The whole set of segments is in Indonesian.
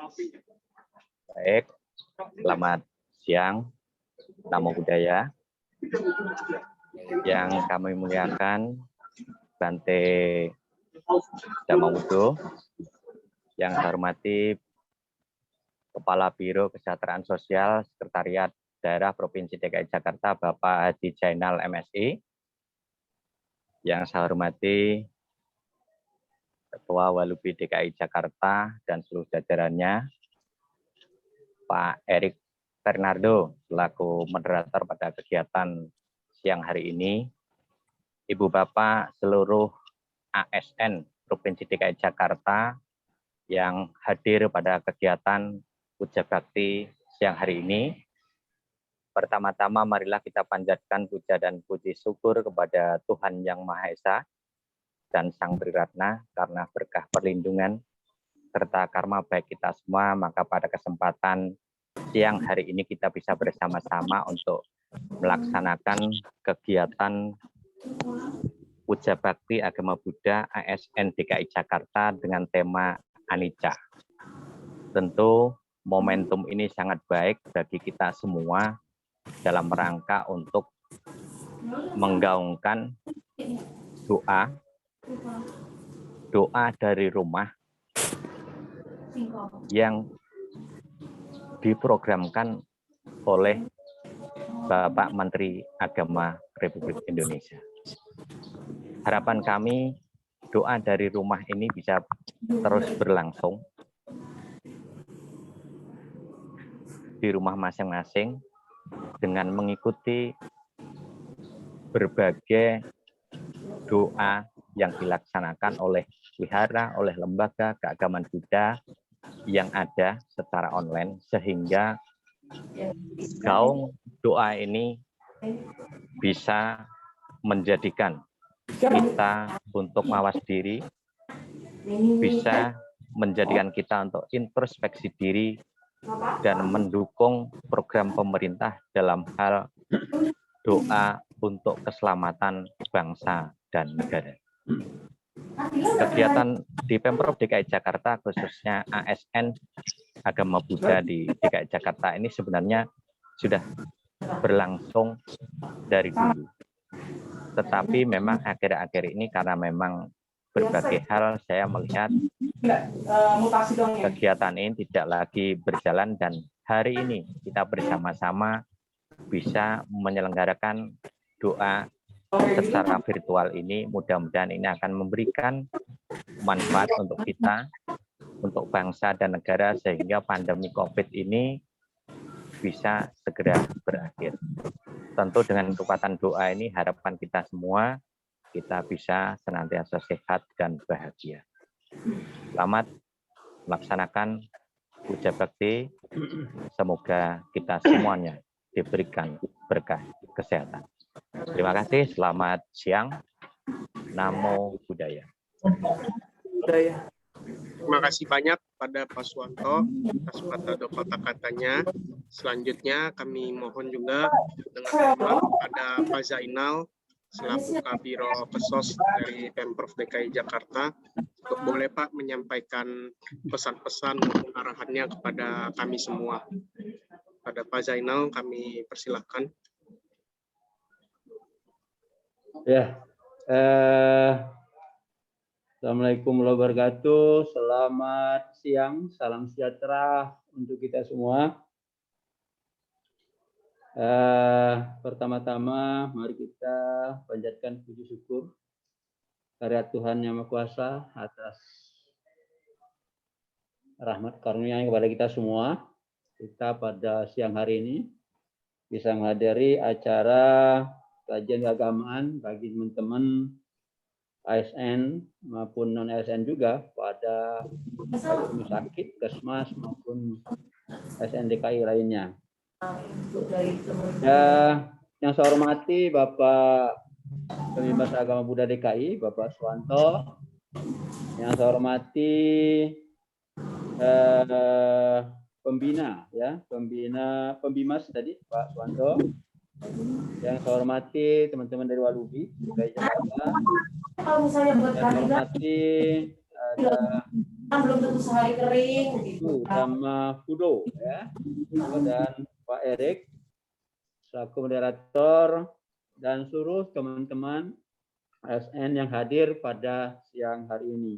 Baik, selamat siang, tamu budaya yang kami muliakan, Bante Damamudo, yang saya hormati Kepala Biro Kesejahteraan Sosial Sekretariat Daerah Provinsi DKI Jakarta, Bapak Haji Jainal MSI, yang saya hormati Ketua Walubi DKI Jakarta dan seluruh jajarannya, Pak Erik Fernando selaku moderator pada kegiatan siang hari ini, Ibu Bapak seluruh ASN Provinsi DKI Jakarta yang hadir pada kegiatan Puja Bakti siang hari ini. Pertama-tama marilah kita panjatkan puja dan puji syukur kepada Tuhan Yang Maha Esa dan Sang Triratna karena berkah perlindungan serta karma baik kita semua, maka pada kesempatan siang hari ini kita bisa bersama-sama untuk melaksanakan kegiatan Puja Bakti Agama Buddha ASN DKI Jakarta dengan tema Anicca. Tentu momentum ini sangat baik bagi kita semua dalam rangka untuk menggaungkan doa dari rumah yang diprogramkan oleh Bapak Menteri Agama Republik Indonesia. Harapan kami doa dari rumah ini bisa terus berlangsung di rumah masing-masing dengan mengikuti berbagai doa yang dilaksanakan oleh wihara, oleh lembaga keagamaan Buddha yang ada secara online, sehingga gaung doa ini bisa menjadikan kita untuk mawas diri, bisa menjadikan kita untuk introspeksi diri dan mendukung program pemerintah dalam hal doa untuk keselamatan bangsa dan negara. Kegiatan di Pemprov DKI Jakarta, khususnya ASN Agama Buddha di DKI Jakarta ini sebenarnya sudah berlangsung dari dulu. Tetapi memang akhir-akhir ini karena memang berbagai hal saya melihat kegiatan ini tidak lagi berjalan, dan hari ini kita bersama-sama bisa menyelenggarakan doa secara virtual ini. Mudah-mudahan ini akan memberikan manfaat untuk kita, untuk bangsa dan negara, sehingga pandemi COVID ini bisa segera berakhir. Tentu dengan kekuatan doa ini harapan kita semua kita bisa senantiasa sehat dan bahagia. Selamat melaksanakan puja bakti. Semoga kita semuanya diberikan berkah kesehatan. Terima kasih. Selamat siang. Namo Buddhaya. Terima kasih banyak pada Pak Suwanto atas kata-katanya. Selanjutnya kami mohon juga dengan hormat kepada Pak Zainal selaku Kabiro Kesos dari Pemprov DKI Jakarta, untuk boleh Pak menyampaikan pesan-pesan maupun arahannya kepada kami semua. Pada Pak Zainal kami persilahkan. Ya, Assalamualaikum warahmatullahi wabarakatuh. Selamat siang, salam sejahtera untuk kita semua. Pertama-tama mari kita panjatkan puji syukur kehadirat Tuhan Yang Maha Kuasa atas rahmat karunia kepada kita semua. Kita pada siang hari ini bisa menghadiri acara kajian keagamaan bagi teman-teman ASN maupun non ASN juga pada rumah sakit, Kesmas maupun ASN DKI lainnya. Ya, yang saya hormati Bapak Pemimpin Agama Buddha DKI, Bapak Suwanto. Yang saya hormati pembina, ya, pembimas tadi Pak Suwanto. Yang saya hormati teman-teman dari Walubi DKI Jakarta. Yang saya hormati ada belum tentu sehari kering gitu. Sama Fudo ya, dan Pak Erik selaku moderator dan seluruh teman-teman ASN yang hadir pada siang hari ini.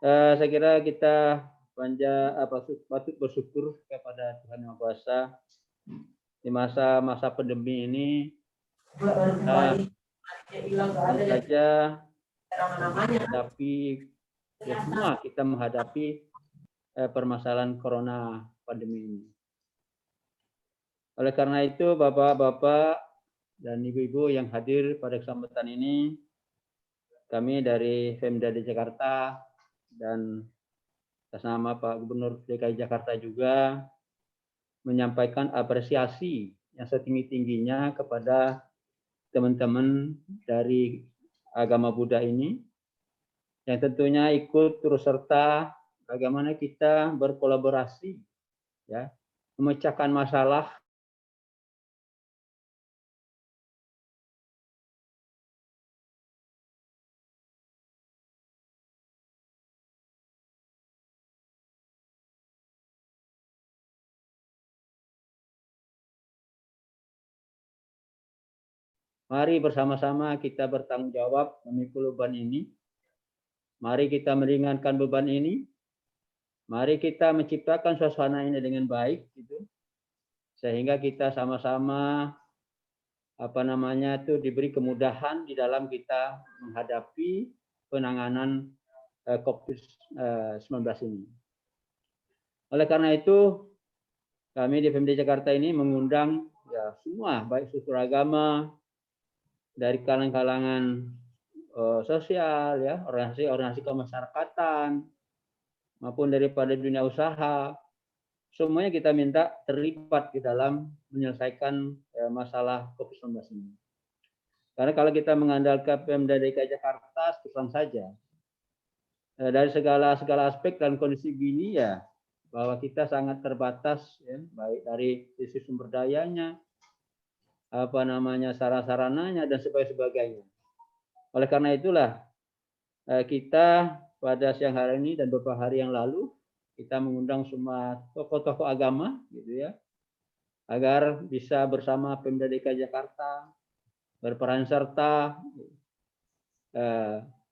Saya kira kita patut bersyukur kepada Tuhan Yang Maha Kuasa di masa-masa pandemi ini. Saja tapi ya semua kita menghadapi permasalahan corona pandemi ini. Oleh karena itu, Bapak-bapak dan Ibu-ibu yang hadir pada kesempatan ini, kami dari Pemda DKI Jakarta dan atas nama Pak Gubernur DKI Jakarta juga menyampaikan apresiasi yang setinggi-tingginya kepada teman-teman dari agama Buddha ini, yang tentunya ikut turut serta bagaimana kita berkolaborasi, ya, memecahkan masalah Mari bersama-sama kita bertanggung jawab memikul beban ini. Mari kita meringankan beban ini. Mari kita menciptakan suasana ini dengan baik, gitu. Sehingga kita sama-sama diberi kemudahan di dalam kita menghadapi penanganan COVID-19 ini. Oleh karena itu, kami di Pemda Jakarta ini mengundang ya semua, baik struktur agama, dari kalangan-kalangan sosial, ya, organisasi kemasyarakatan, maupun daripada dunia usaha, semuanya kita minta terlibat di dalam menyelesaikan masalah COVID-19 ini. Karena kalau kita mengandalkan Pemda DKI Jakarta terus saja, dari segala aspek dan kondisi gini ya, bahwa kita sangat terbatas, ya, baik dari sisi sumber dayanya, sarana-sarananya dan sebagainya. Oleh karena itulah kita pada siang hari ini dan beberapa hari yang lalu kita mengundang semua tokoh-tokoh agama, gitu ya, agar bisa bersama Pemda DKI Jakarta berperan serta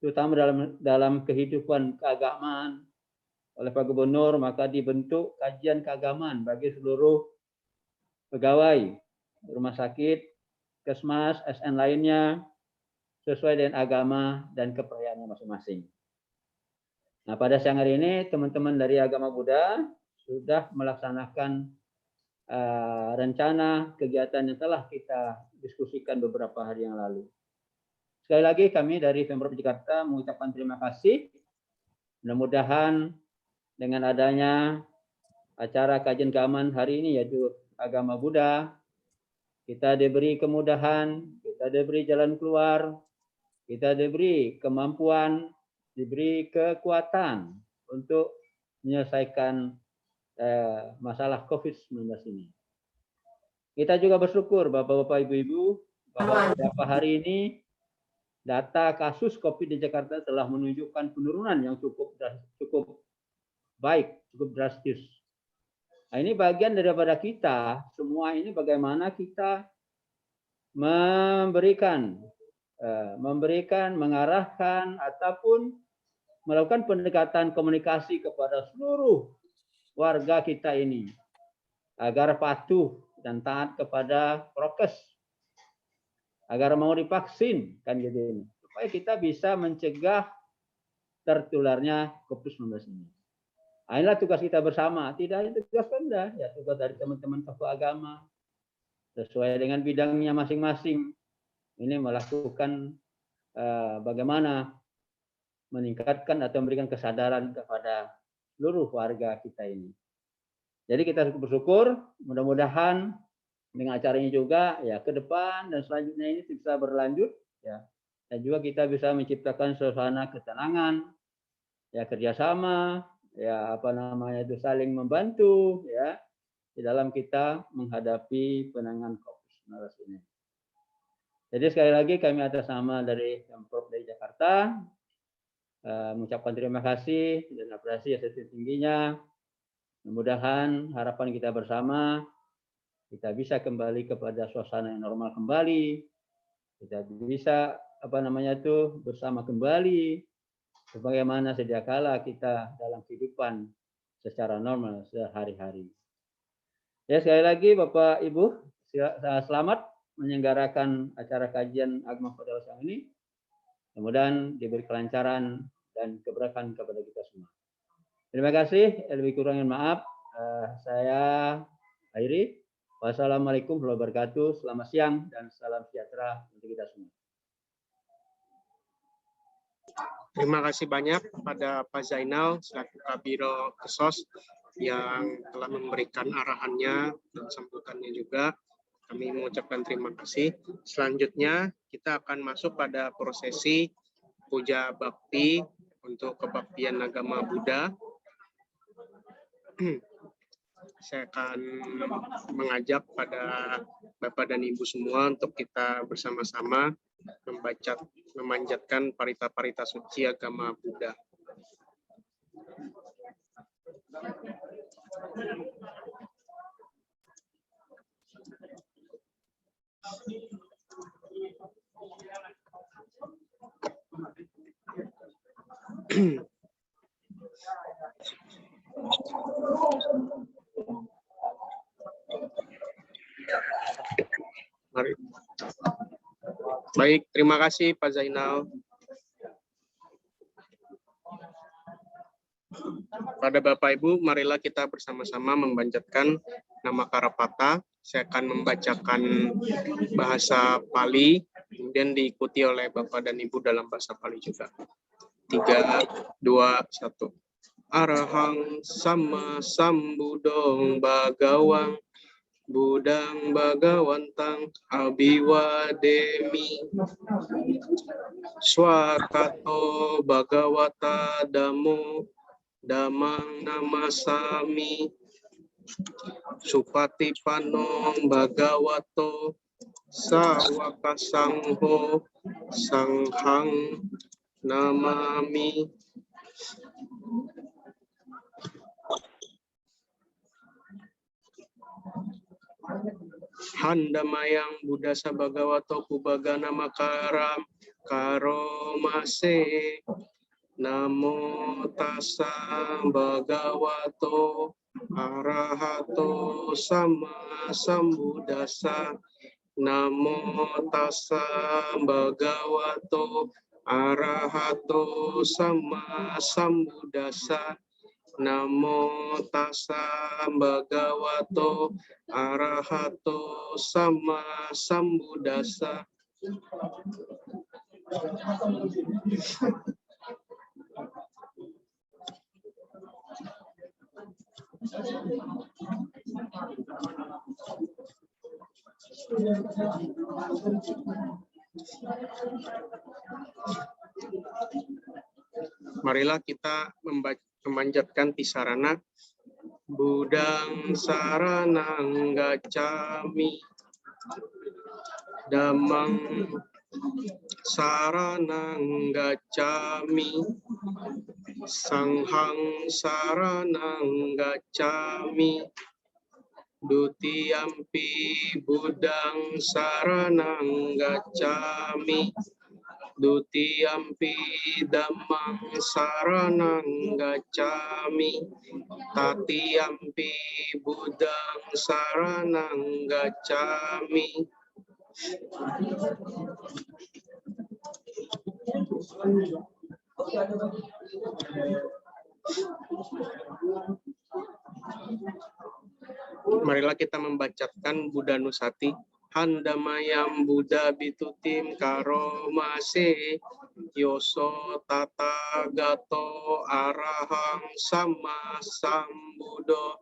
terutama dalam kehidupan keagamaan. Oleh Pak Gubernur maka dibentuk kajian keagamaan bagi seluruh pegawai rumah sakit, Kesmas, SN lainnya, sesuai dengan agama dan kepercayaannya masing-masing. Nah, pada siang hari ini teman-teman dari agama Buddha sudah melaksanakan rencana kegiatan yang telah kita diskusikan beberapa hari yang lalu. Sekali lagi kami dari Pemprov Jakarta mengucapkan terima kasih. Mudah-mudahan dengan adanya acara kajian keamanan hari ini, yaitu agama Buddha, kita diberi kemudahan, kita diberi jalan keluar, kita diberi kemampuan, diberi kekuatan untuk menyelesaikan masalah COVID-19 ini. Kita juga bersyukur Bapak-bapak, Ibu-ibu, bahwa beberapa hari ini data kasus COVID di Jakarta telah menunjukkan penurunan yang cukup baik, cukup drastis. Nah, ini bagian daripada kita semua ini bagaimana kita memberikan, mengarahkan ataupun melakukan pendekatan komunikasi kepada seluruh warga kita ini agar patuh dan taat kepada prokes, agar mau divaksin, kan gitu ini, supaya kita bisa mencegah tertularnya COVID-19 ini. Nah, inilah tugas kita bersama, tidak hanya tugas Pemda, ya tugas dari teman-teman tokoh agama sesuai dengan bidangnya masing-masing. Ini melakukan bagaimana meningkatkan atau memberikan kesadaran kepada seluruh warga kita ini. Jadi kita bersyukur, mudah-mudahan dengan acara ini juga ya ke depan dan selanjutnya ini bisa berlanjut, ya, dan juga kita bisa menciptakan suasana ketenangan, ya, kerjasama, ya, saling membantu, ya, di dalam kita menghadapi penanganan COVID-19 ini. Jadi sekali lagi kami atas nama dari Pemprov DKI Jakarta mengucapkan terima kasih dan apresiasi yang setinggi-tingginya. Mudah-mudahan harapan kita bersama, kita bisa kembali kepada suasana yang normal kembali, kita bisa bersama kembali sebagaimana sedia kala kita dalam kehidupan secara normal sehari-hari. Ya, sekali lagi Bapak Ibu, selamat menyelenggarakan acara kajian agama pada siang ini. Mudah-mudahan diberi kelancaran dan keberkahan kepada kita semua. Terima kasih, lebih kurangnya maaf. Saya akhiri. Wassalamualaikum warahmatullahi wabarakatuh. Selamat siang dan salam sejahtera untuk kita semua. Terima kasih banyak kepada Pak Zainal selaku Kabiro Kesos yang telah memberikan arahannya dan sambutannya juga. Kami mengucapkan terima kasih. Selanjutnya kita akan masuk pada prosesi puja bakti untuk kebaktian agama Buddha. Saya akan mengajak pada Bapak dan Ibu semua untuk kita bersama-sama memanjatkan parita-parita suci agama Buddha. Mari. Baik, terima kasih Pak Zainal. Pada Bapak Ibu, marilah kita bersama-sama membacakan nama Karapata. Saya akan membacakan bahasa Pali, kemudian diikuti oleh Bapak dan Ibu dalam bahasa Pali juga. 3, 2, 1. Arahang sama sambudong bagawang budang bagawantang abiwademi swakato bagawata damo damang namasami supati panong bagawato sawaka sangho sanghang namami. Handamayang Buddha Sabagawato Kubagana Makaram Karomase Namo Tassa Bhagavato Arahato Sama Sambuddhassa. Namo Tassa Bhagavato Arahato Sama Sambuddhassa. Namo Tassa Bhagavato Arahato Sama Sambuddhassa. Marilah kita memanjatkan tisarana. Budang saranang gacami, damang saranang gacami, sanghang saranang gacami, dutiyampi budang saranang gacami, dutiyampi dhammang saranang gacami, tatiyampi buddhang saranang gacami. Marilah kita membacakan Buddha Nusati. Handamayam Buddha Bitutim Karomase Yoso Tata Gato Arahang Sama Sambudo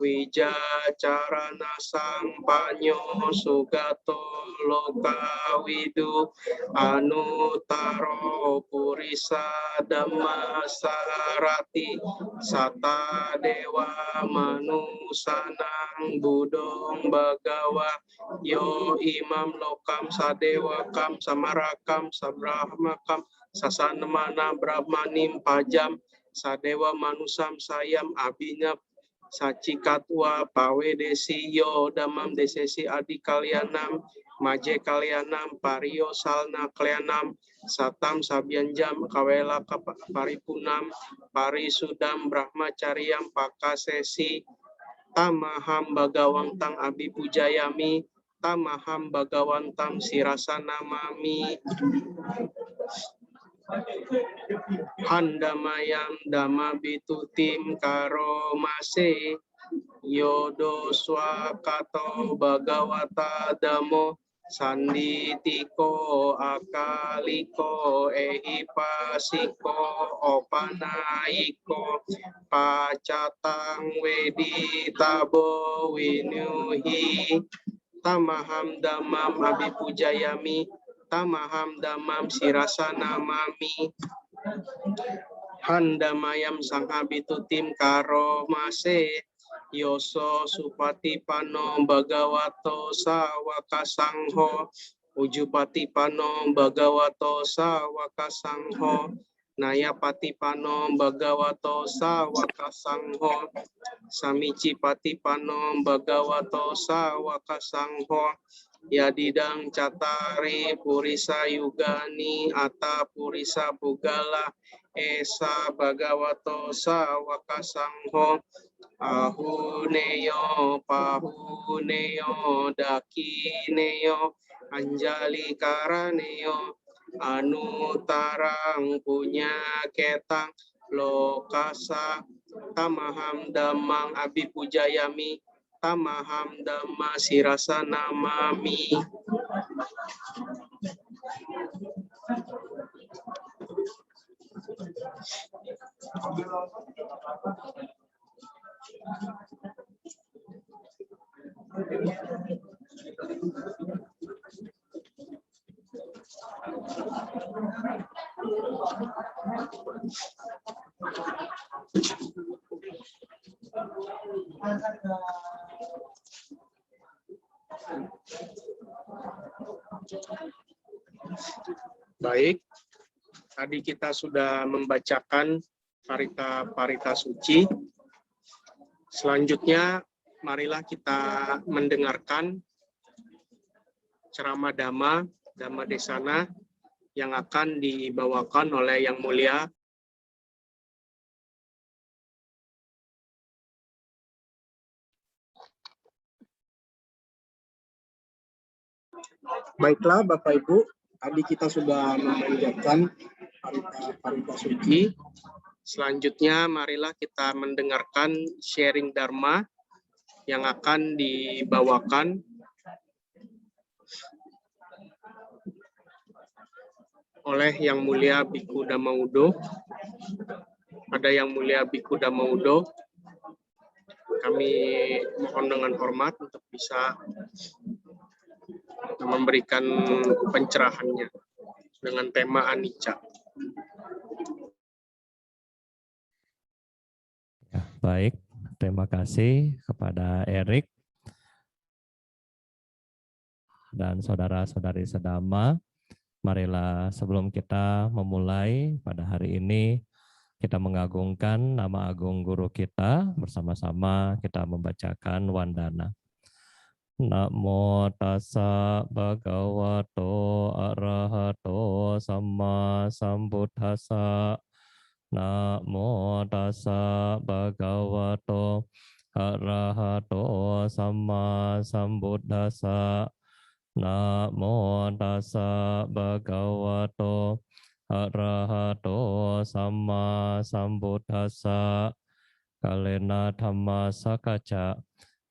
Wijacarana Sang Panyo Sugato Lokawidu Anutaro Purisa Dhamma Sarati Sata Dewa Manusanang Budong Bagawa Yo Imam Lokam Sadewakam Samarakam Sabrahmakam Sasana Mana Brahmanim Pajam Sadewa Manusam Sayam Abinya Saci Katwa Pawe Desi Yo Damam Desesi Adi Kalyanam Maje Kalyanam Pario Salna Kalyanam Satam Sabianjam Kawela Paripunam Parisudam Brahmacariam Pakasesi Tamaham Bagawantang Abi Pujayami Tamaham Bagawantam Sirasana Mami Handamayam Dama Bitutim Karomase Yodo Swakato Bhagawata Damo Sanditiko Akaliko Ehipasiko Opanaiko Pacatang Weditabo Winuhi Tamaham Damam Abipujayami Tamaham Damam Sirasana Mami Handamayam Sanghabitutim Karomase Yoso Supati Pano Bhagavato Sawaka Sangho Ujupati Pano Bhagavato Sawaka Sangho Nayapati Pano Bhagavato Sawaka Sangho Samici Pati Pano Bhagavato Sawaka Sangho Yadidang Catari Purisa Yugani Ata Purisa Pugala Esa Bhagavato Sawaka Sangho Ahuneyo Pahuneyo Dakineyo Anjali Karaneyo Anutarang Punya Ketang Lokasa Tamaham Damang Abipujayami Tamaham Dhamma Sirasana Mami. Baik, tadi kita sudah membacakan parita suci. Selanjutnya, marilah kita mendengarkan ceramah Dhamma Desana yang akan dibawakan oleh Yang Mulia Baiklah Bapak Ibu, tadi kita sudah memanjatkan parita suci. Selanjutnya marilah kita mendengarkan sharing Dharma yang akan dibawakan oleh Yang Mulia Bhikkhu Dhammaudo. Pada Yang Mulia Bhikkhu Dhammaudo, kami mohon dengan hormat untuk bisa memberikan pencerahannya dengan tema anicca. Ya, baik, terima kasih kepada Erik dan saudara-saudari sedama. Marilah sebelum kita memulai pada hari ini, kita mengagungkan nama agung guru kita, bersama-sama kita membacakan wandana. Namo tassa bhagavato arahato samma sambuddhassa. Namo tassa bhagavato arahato samma sambuddhassa. Namo tassa bhagavato arahato samma sambuddhassa. Kalena dhamma sakacca,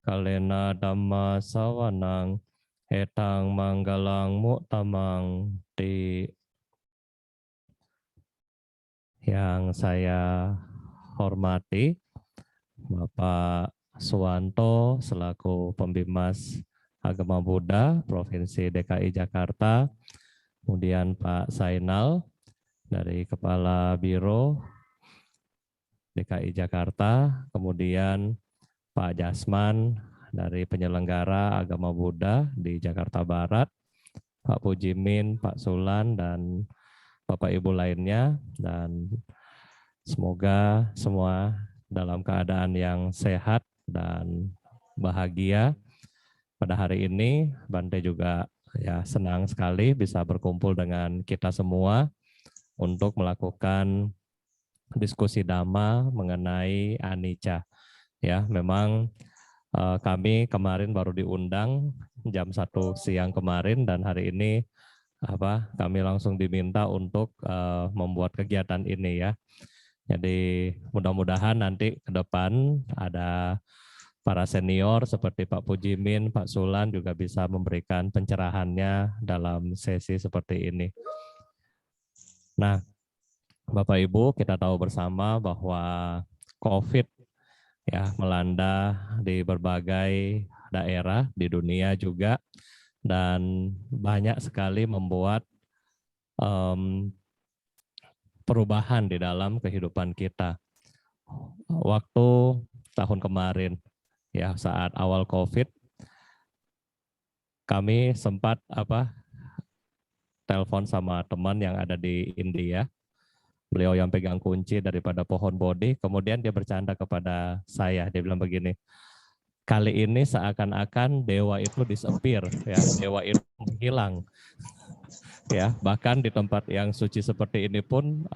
kalena dhamma sawanang, etang manggalang muktamang. Di yang saya hormati Bapak Suwanto selaku Pembimas Agama Buddha Provinsi DKI Jakarta, kemudian Pak Zainal dari Kepala Biro DKI Jakarta, kemudian Pak Jasman dari penyelenggara Agama Buddha di Jakarta Barat, Pak Pujimin, Pak Sulan, dan Bapak Ibu lainnya, dan semoga semua dalam keadaan yang sehat dan bahagia. Pada hari ini Bante juga ya senang sekali bisa berkumpul dengan kita semua untuk melakukan diskusi dhamma mengenai anicca. Ya, memang kami kemarin baru diundang jam 1 siang kemarin, dan hari ini kami langsung diminta untuk membuat kegiatan ini ya. Jadi mudah-mudahan nanti ke depan ada para senior seperti Pak Pujimin, Pak Sulan juga bisa memberikan pencerahannya dalam sesi seperti ini. Nah, Bapak Ibu, kita tahu bersama bahwa COVID ya melanda di berbagai daerah di dunia juga, dan banyak sekali membuat perubahan di dalam kehidupan kita. Waktu tahun kemarin ya, saat awal COVID, kami sempat telepon sama teman yang ada di India. Beliau yang pegang kunci daripada pohon Bodhi, kemudian dia bercanda kepada saya, dia bilang begini, kali ini seakan-akan dewa itu disappear, ya, dewa itu menghilang. Ya, bahkan di tempat yang suci seperti ini pun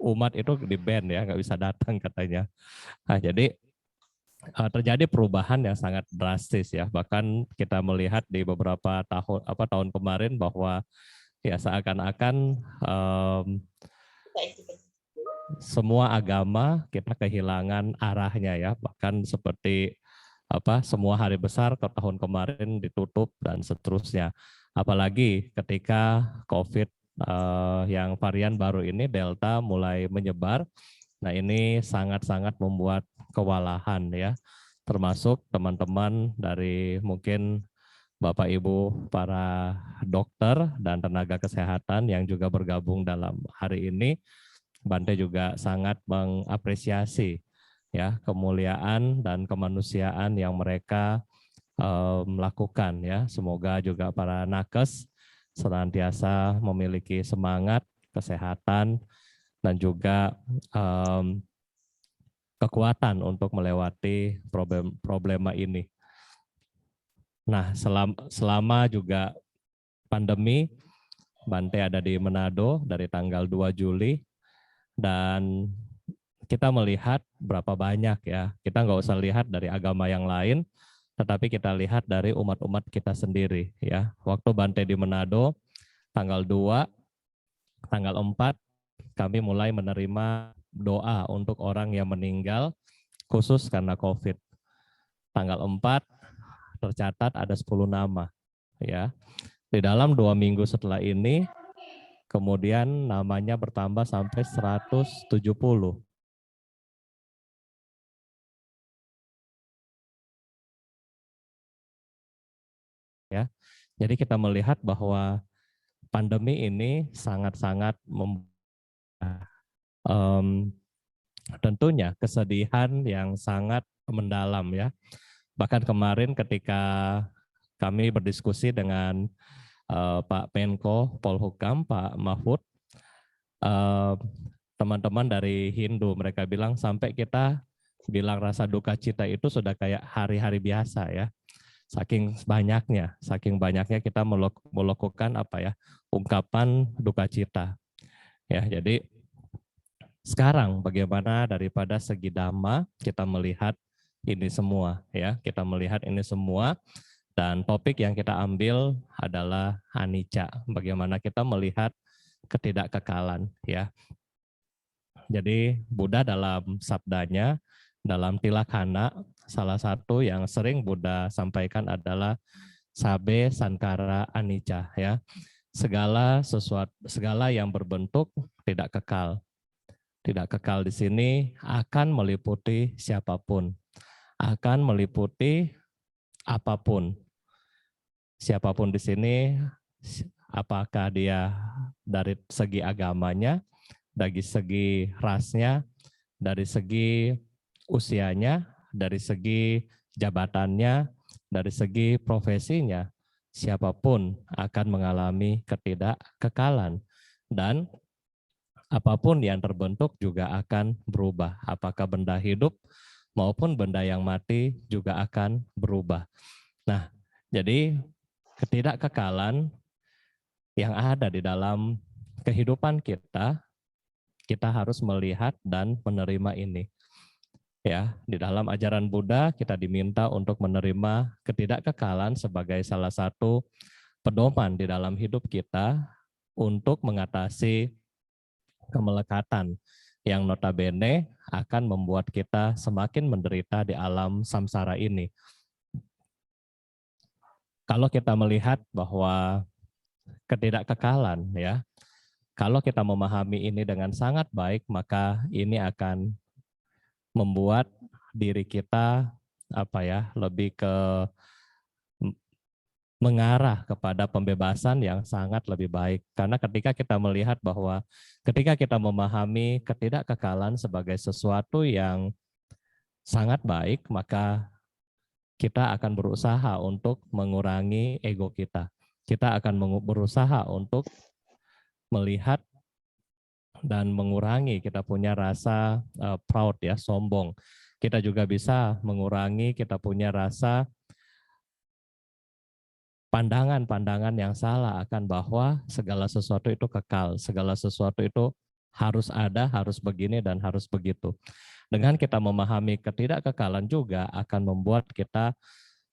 umat itu di-ban ya, nggak bisa datang katanya. Nah, jadi terjadi perubahan yang sangat drastis ya. Bahkan kita melihat di beberapa tahun kemarin bahwa ya seakan-akan semua agama kita kehilangan arahnya ya. Bahkan seperti semua hari besar ke tahun kemarin ditutup dan seterusnya. Apalagi ketika COVID yang varian baru ini Delta mulai menyebar. Nah, ini sangat-sangat membuat kewalahan ya, termasuk teman-teman dari mungkin Bapak Ibu para dokter dan tenaga kesehatan yang juga bergabung dalam hari ini. Bante juga sangat mengapresiasi ya kemuliaan dan kemanusiaan yang mereka melakukan ya. Semoga juga para nakes senantiasa memiliki semangat, kesehatan, dan juga kekuatan untuk melewati problema ini. Nah, selama juga pandemi, Bante ada di Manado dari tanggal 2 Juli, dan kita melihat berapa banyak ya, kita nggak usah lihat dari agama yang lain, tetapi kita lihat dari umat-umat kita sendiri ya. Waktu Bante di Manado, tanggal 2, tanggal 4, kami mulai menerima doa untuk orang yang meninggal khusus karena COVID. Tanggal 4 tercatat ada 10 nama ya. Di dalam 2 minggu setelah ini kemudian namanya bertambah sampai 170. Ya. Jadi kita melihat bahwa pandemi ini sangat-sangat tentunya kesedihan yang sangat mendalam ya. Bahkan kemarin ketika kami berdiskusi dengan Pak Menko Polhukam, Pak Mahfud, teman-teman dari Hindu, mereka bilang sampai kita bilang rasa duka cita itu sudah kayak hari-hari biasa ya. Saking banyaknya kita melakukan ungkapan duka cita. Ya, jadi sekarang bagaimana daripada segi dhamma kita melihat ini semua ya, kita melihat ini semua, dan topik yang kita ambil adalah anicca, bagaimana kita melihat ketidakkekalan ya. Jadi Buddha dalam sabdanya, dalam Tilakhana, salah satu yang sering Buddha sampaikan adalah sabe sankara anicca ya. Segala yang berbentuk tidak kekal. Tidak kekal di sini akan meliputi siapapun, akan meliputi apapun. Siapapun di sini, apakah dia dari segi agamanya, dari segi rasnya, dari segi usianya, dari segi jabatannya, dari segi profesinya, siapapun akan mengalami ketidakkekalan. Dan apapun yang terbentuk juga akan berubah. Apakah benda hidup maupun benda yang mati juga akan berubah. Nah, jadi ketidakkekalan yang ada di dalam kehidupan kita, kita harus melihat dan menerima ini. Ya, di dalam ajaran Buddha kita diminta untuk menerima ketidakkekalan sebagai salah satu pedoman di dalam hidup kita untuk mengatasi kemelekatan yang notabene akan membuat kita semakin menderita di alam samsara ini. Kalau kita melihat bahwa ketidakkekalan, ya, kalau kita memahami ini dengan sangat baik, maka ini akan membuat diri kita lebih ke mengarah kepada pembebasan yang sangat lebih baik. Karena ketika kita melihat bahwa ketika kita memahami ketidakkekalan sebagai sesuatu yang sangat baik, maka kita akan berusaha untuk mengurangi ego kita. Kita akan berusaha untuk melihat dan mengurangi kita punya rasa proud, ya, sombong. Kita juga bisa mengurangi kita punya rasa pandangan-pandangan yang salah akan bahwa segala sesuatu itu kekal, segala sesuatu itu harus ada, harus begini, dan harus begitu. Dengan kita memahami ketidakkekalan juga akan membuat kita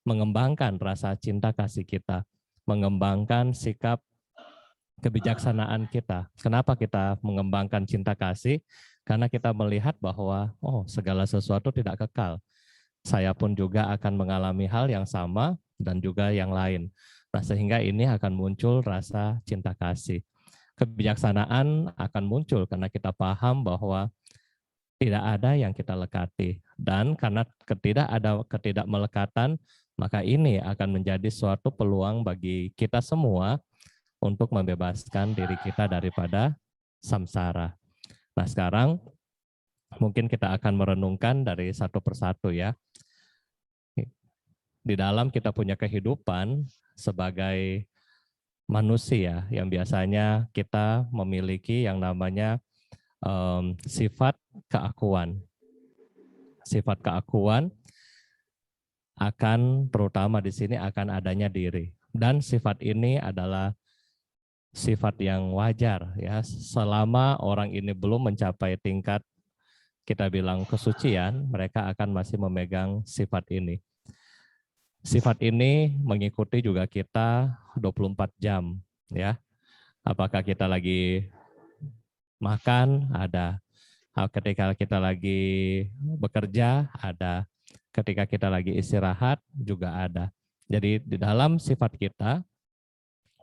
mengembangkan rasa cinta kasih kita, mengembangkan sikap kebijaksanaan kita. Kenapa kita mengembangkan cinta kasih? Karena kita melihat bahwa segala sesuatu tidak kekal. Saya pun juga akan mengalami hal yang sama dan juga yang lain. Nah, sehingga ini akan muncul rasa cinta kasih. Kebijaksanaan akan muncul karena kita paham bahwa tidak ada yang kita lekati. Dan karena ketidakmelekatan, maka ini akan menjadi suatu peluang bagi kita semua untuk membebaskan diri kita daripada samsara. Nah, sekarang mungkin kita akan merenungkan dari satu persatu, ya. Di dalam kita punya kehidupan sebagai manusia yang biasanya kita memiliki yang namanya sifat keakuan. Sifat keakuan akan terutama di sini akan adanya diri. Dan sifat ini adalah sifat yang wajar, ya. Selama orang ini belum mencapai tingkat kita bilang kesucian, mereka akan masih memegang sifat ini. Sifat ini mengikuti juga kita 24 jam, ya. Apakah kita lagi makan, ada. Ketika kita lagi bekerja, ada. Ketika kita lagi istirahat, juga ada. Jadi di dalam sifat kita,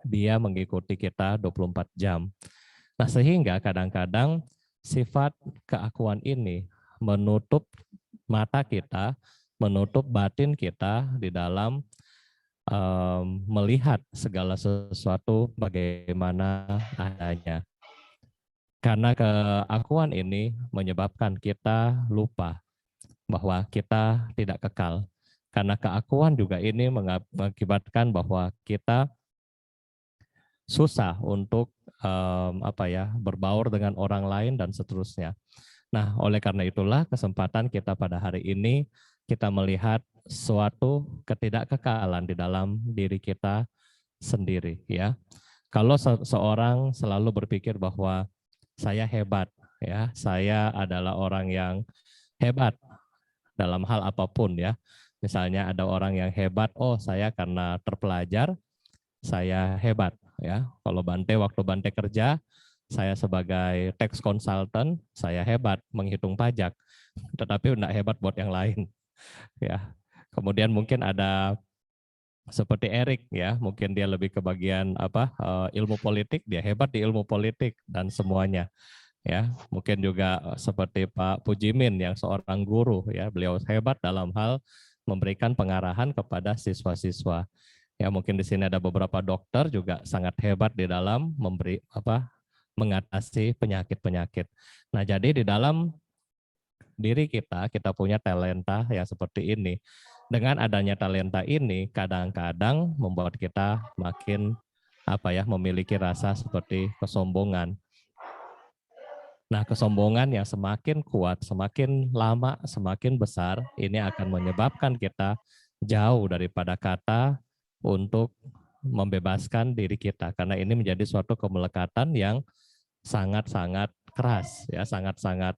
dia mengikuti kita 24 jam. Nah, sehingga kadang-kadang sifat keakuan ini menutup mata kita, menutup batin kita di dalam melihat segala sesuatu bagaimana adanya. Karena keakuan ini menyebabkan kita lupa bahwa kita tidak kekal. Karena keakuan juga ini mengakibatkan bahwa kita susah untuk berbaur dengan orang lain dan seterusnya. Nah, oleh karena itulah kesempatan kita pada hari ini kita melihat suatu ketidakkekalan di dalam diri kita sendiri, ya. Kalau seorang selalu berpikir bahwa saya hebat, ya, saya adalah orang yang hebat dalam hal apapun, ya. Misalnya ada orang yang hebat, saya karena terpelajar, saya hebat, ya. Kalau waktu Bante kerja, saya sebagai tax consultant, saya hebat menghitung pajak, tetapi tidak hebat buat yang lain, ya. Kemudian mungkin ada seperti Erik, ya, mungkin dia lebih ke bagian ilmu politik, dia hebat di ilmu politik dan semuanya, ya. Mungkin juga seperti Pak Pujimin yang seorang guru, ya, beliau hebat dalam hal memberikan pengarahan kepada siswa-siswa. Ya, mungkin di sini ada beberapa dokter juga sangat hebat di dalam mengatasi penyakit-penyakit. Nah, jadi di dalam diri kita punya talenta yang seperti ini. Dengan adanya talenta ini kadang-kadang membuat kita makin memiliki rasa seperti kesombongan. Nah, kesombongan yang semakin kuat, semakin lama, semakin besar, ini akan menyebabkan kita jauh daripada kata untuk membebaskan diri kita. Karena ini menjadi suatu kemelekatan yang sangat-sangat keras, ya, sangat-sangat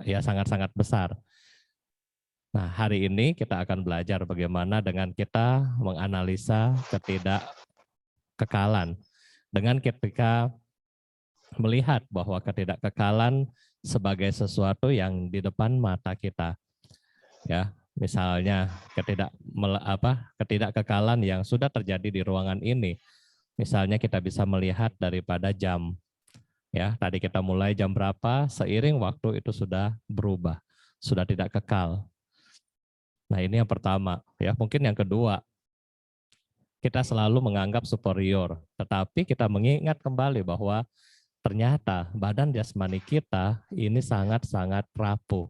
ya sangat-sangat besar. Nah, hari ini kita akan belajar bagaimana dengan kita menganalisa ketidakkekalan. Dengan ketika melihat bahwa ketidakkekalan sebagai sesuatu yang di depan mata kita. Ya, misalnya ketidakkekalan yang sudah terjadi di ruangan ini. Misalnya kita bisa melihat daripada jam. Ya, tadi kita mulai jam berapa, seiring waktu itu sudah berubah, sudah tidak kekal. Nah, ini yang pertama, ya. Mungkin yang kedua, kita selalu menganggap superior, tetapi kita mengingat kembali bahwa ternyata badan jasmani kita ini sangat-sangat rapuh,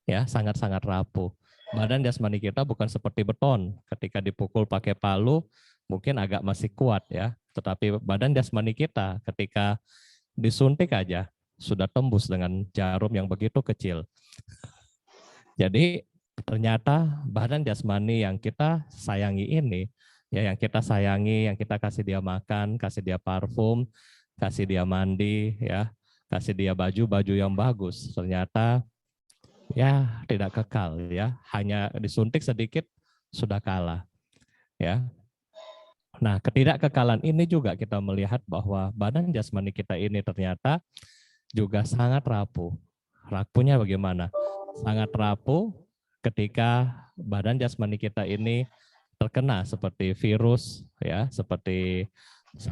ya, sangat-sangat rapuh. Badan jasmani kita bukan seperti beton, ketika dipukul pakai palu mungkin agak masih kuat, ya. Tetapi badan jasmani kita ketika disuntik aja sudah tembus dengan jarum yang begitu kecil. Jadi ternyata badan jasmani yang kita sayangi ini, ya, yang kita sayangi, yang kita kasih dia makan, kasih dia parfum, kasih dia mandi, ya, kasih dia baju-baju yang bagus, ternyata ya tidak kekal, ya, hanya disuntik sedikit sudah kalah, ya. Nah, ketidakkekalan ini juga kita melihat bahwa badan jasmani kita ini ternyata juga sangat rapuh. Rapuhnya bagaimana? Sangat rapuh ketika badan jasmani kita ini terkena seperti virus, ya, seperti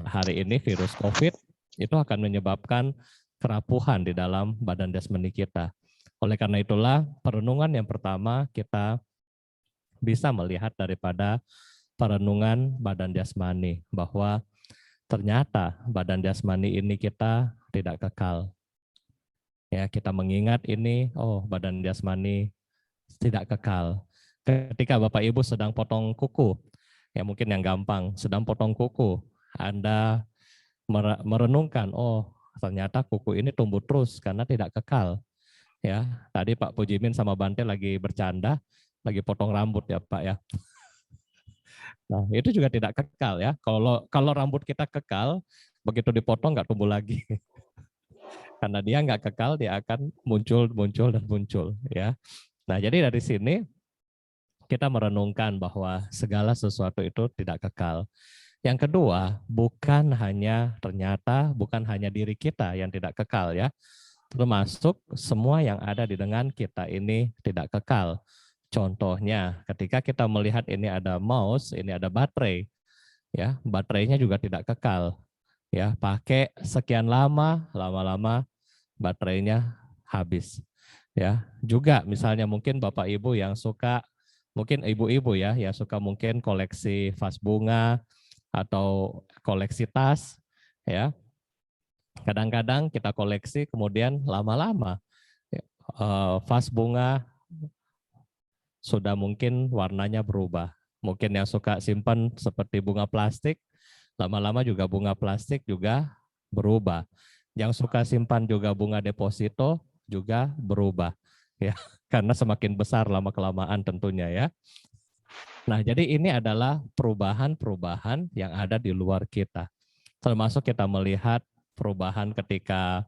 hari ini virus COVID, itu akan menyebabkan kerapuhan di dalam badan jasmani kita. Oleh karena itulah, perenungan yang pertama kita bisa melihat daripada perenungan badan jasmani, bahwa ternyata badan jasmani ini kita tidak kekal. Ya, kita mengingat ini, oh, badan jasmani tidak kekal. Ketika Bapak Ibu sedang potong kuku, ya mungkin yang gampang, sedang potong kuku, Anda merenungkan, oh, ternyata kuku ini tumbuh terus karena tidak kekal. Ya, tadi Pak Pujimin sama Bante lagi bercanda, lagi potong rambut ya Pak ya. Nah, itu juga tidak kekal ya. Kalau rambut kita kekal, begitu dipotong nggak tumbuh lagi. Karena dia nggak kekal, dia akan muncul dan muncul ya. Nah, jadi dari sini kita merenungkan bahwa segala sesuatu itu tidak kekal. Yang kedua, bukan hanya diri kita yang tidak kekal ya. Termasuk semua yang ada di dengan kita ini tidak kekal. Contohnya, ketika kita melihat ini ada mouse, ini ada baterai, ya, baterainya juga tidak kekal, ya, pakai sekian lama-lama baterainya habis, ya. Juga misalnya mungkin Bapak Ibu yang suka, mungkin ibu-ibu ya, yang suka mungkin koleksi vas bunga atau koleksi tas, ya. Kadang-kadang kita koleksi kemudian lama-lama vas bunga sudah mungkin warnanya berubah. Mungkin yang suka simpan seperti bunga plastik, lama-lama juga bunga plastik juga berubah. Yang suka simpan juga bunga deposito juga berubah. Ya, karena semakin besar lama-kelamaan tentunya ya. Nah, jadi ini adalah perubahan-perubahan yang ada di luar kita. Termasuk kita melihat perubahan ketika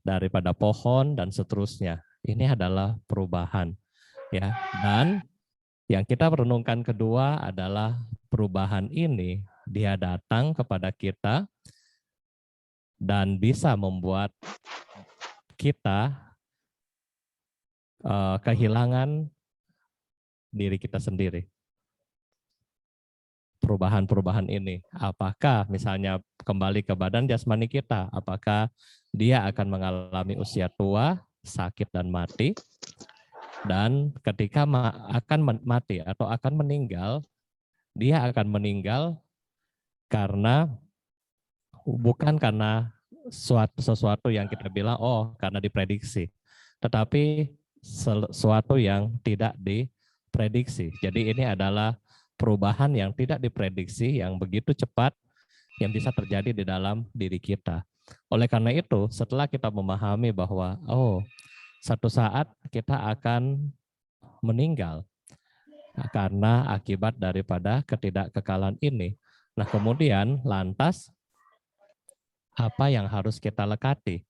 daripada pohon dan seterusnya. Ini adalah perubahan, ya. Dan yang kita renungkan kedua adalah perubahan ini dia datang kepada kita dan bisa membuat kita kehilangan diri kita sendiri. Perubahan-perubahan ini, apakah misalnya kembali ke badan jasmani kita, apakah dia akan mengalami usia tua, sakit dan mati, dan ketika akan mati atau akan meninggal, dia akan meninggal karena bukan karena sesuatu yang kita bilang oh karena diprediksi, tetapi sesuatu yang tidak diprediksi. Jadi ini adalah perubahan yang tidak diprediksi yang begitu cepat yang bisa terjadi di dalam diri kita. Oleh karena itu, setelah kita memahami bahwa satu saat kita akan meninggal karena akibat daripada ketidakkekalan ini. Nah, kemudian lantas apa yang harus kita lekati?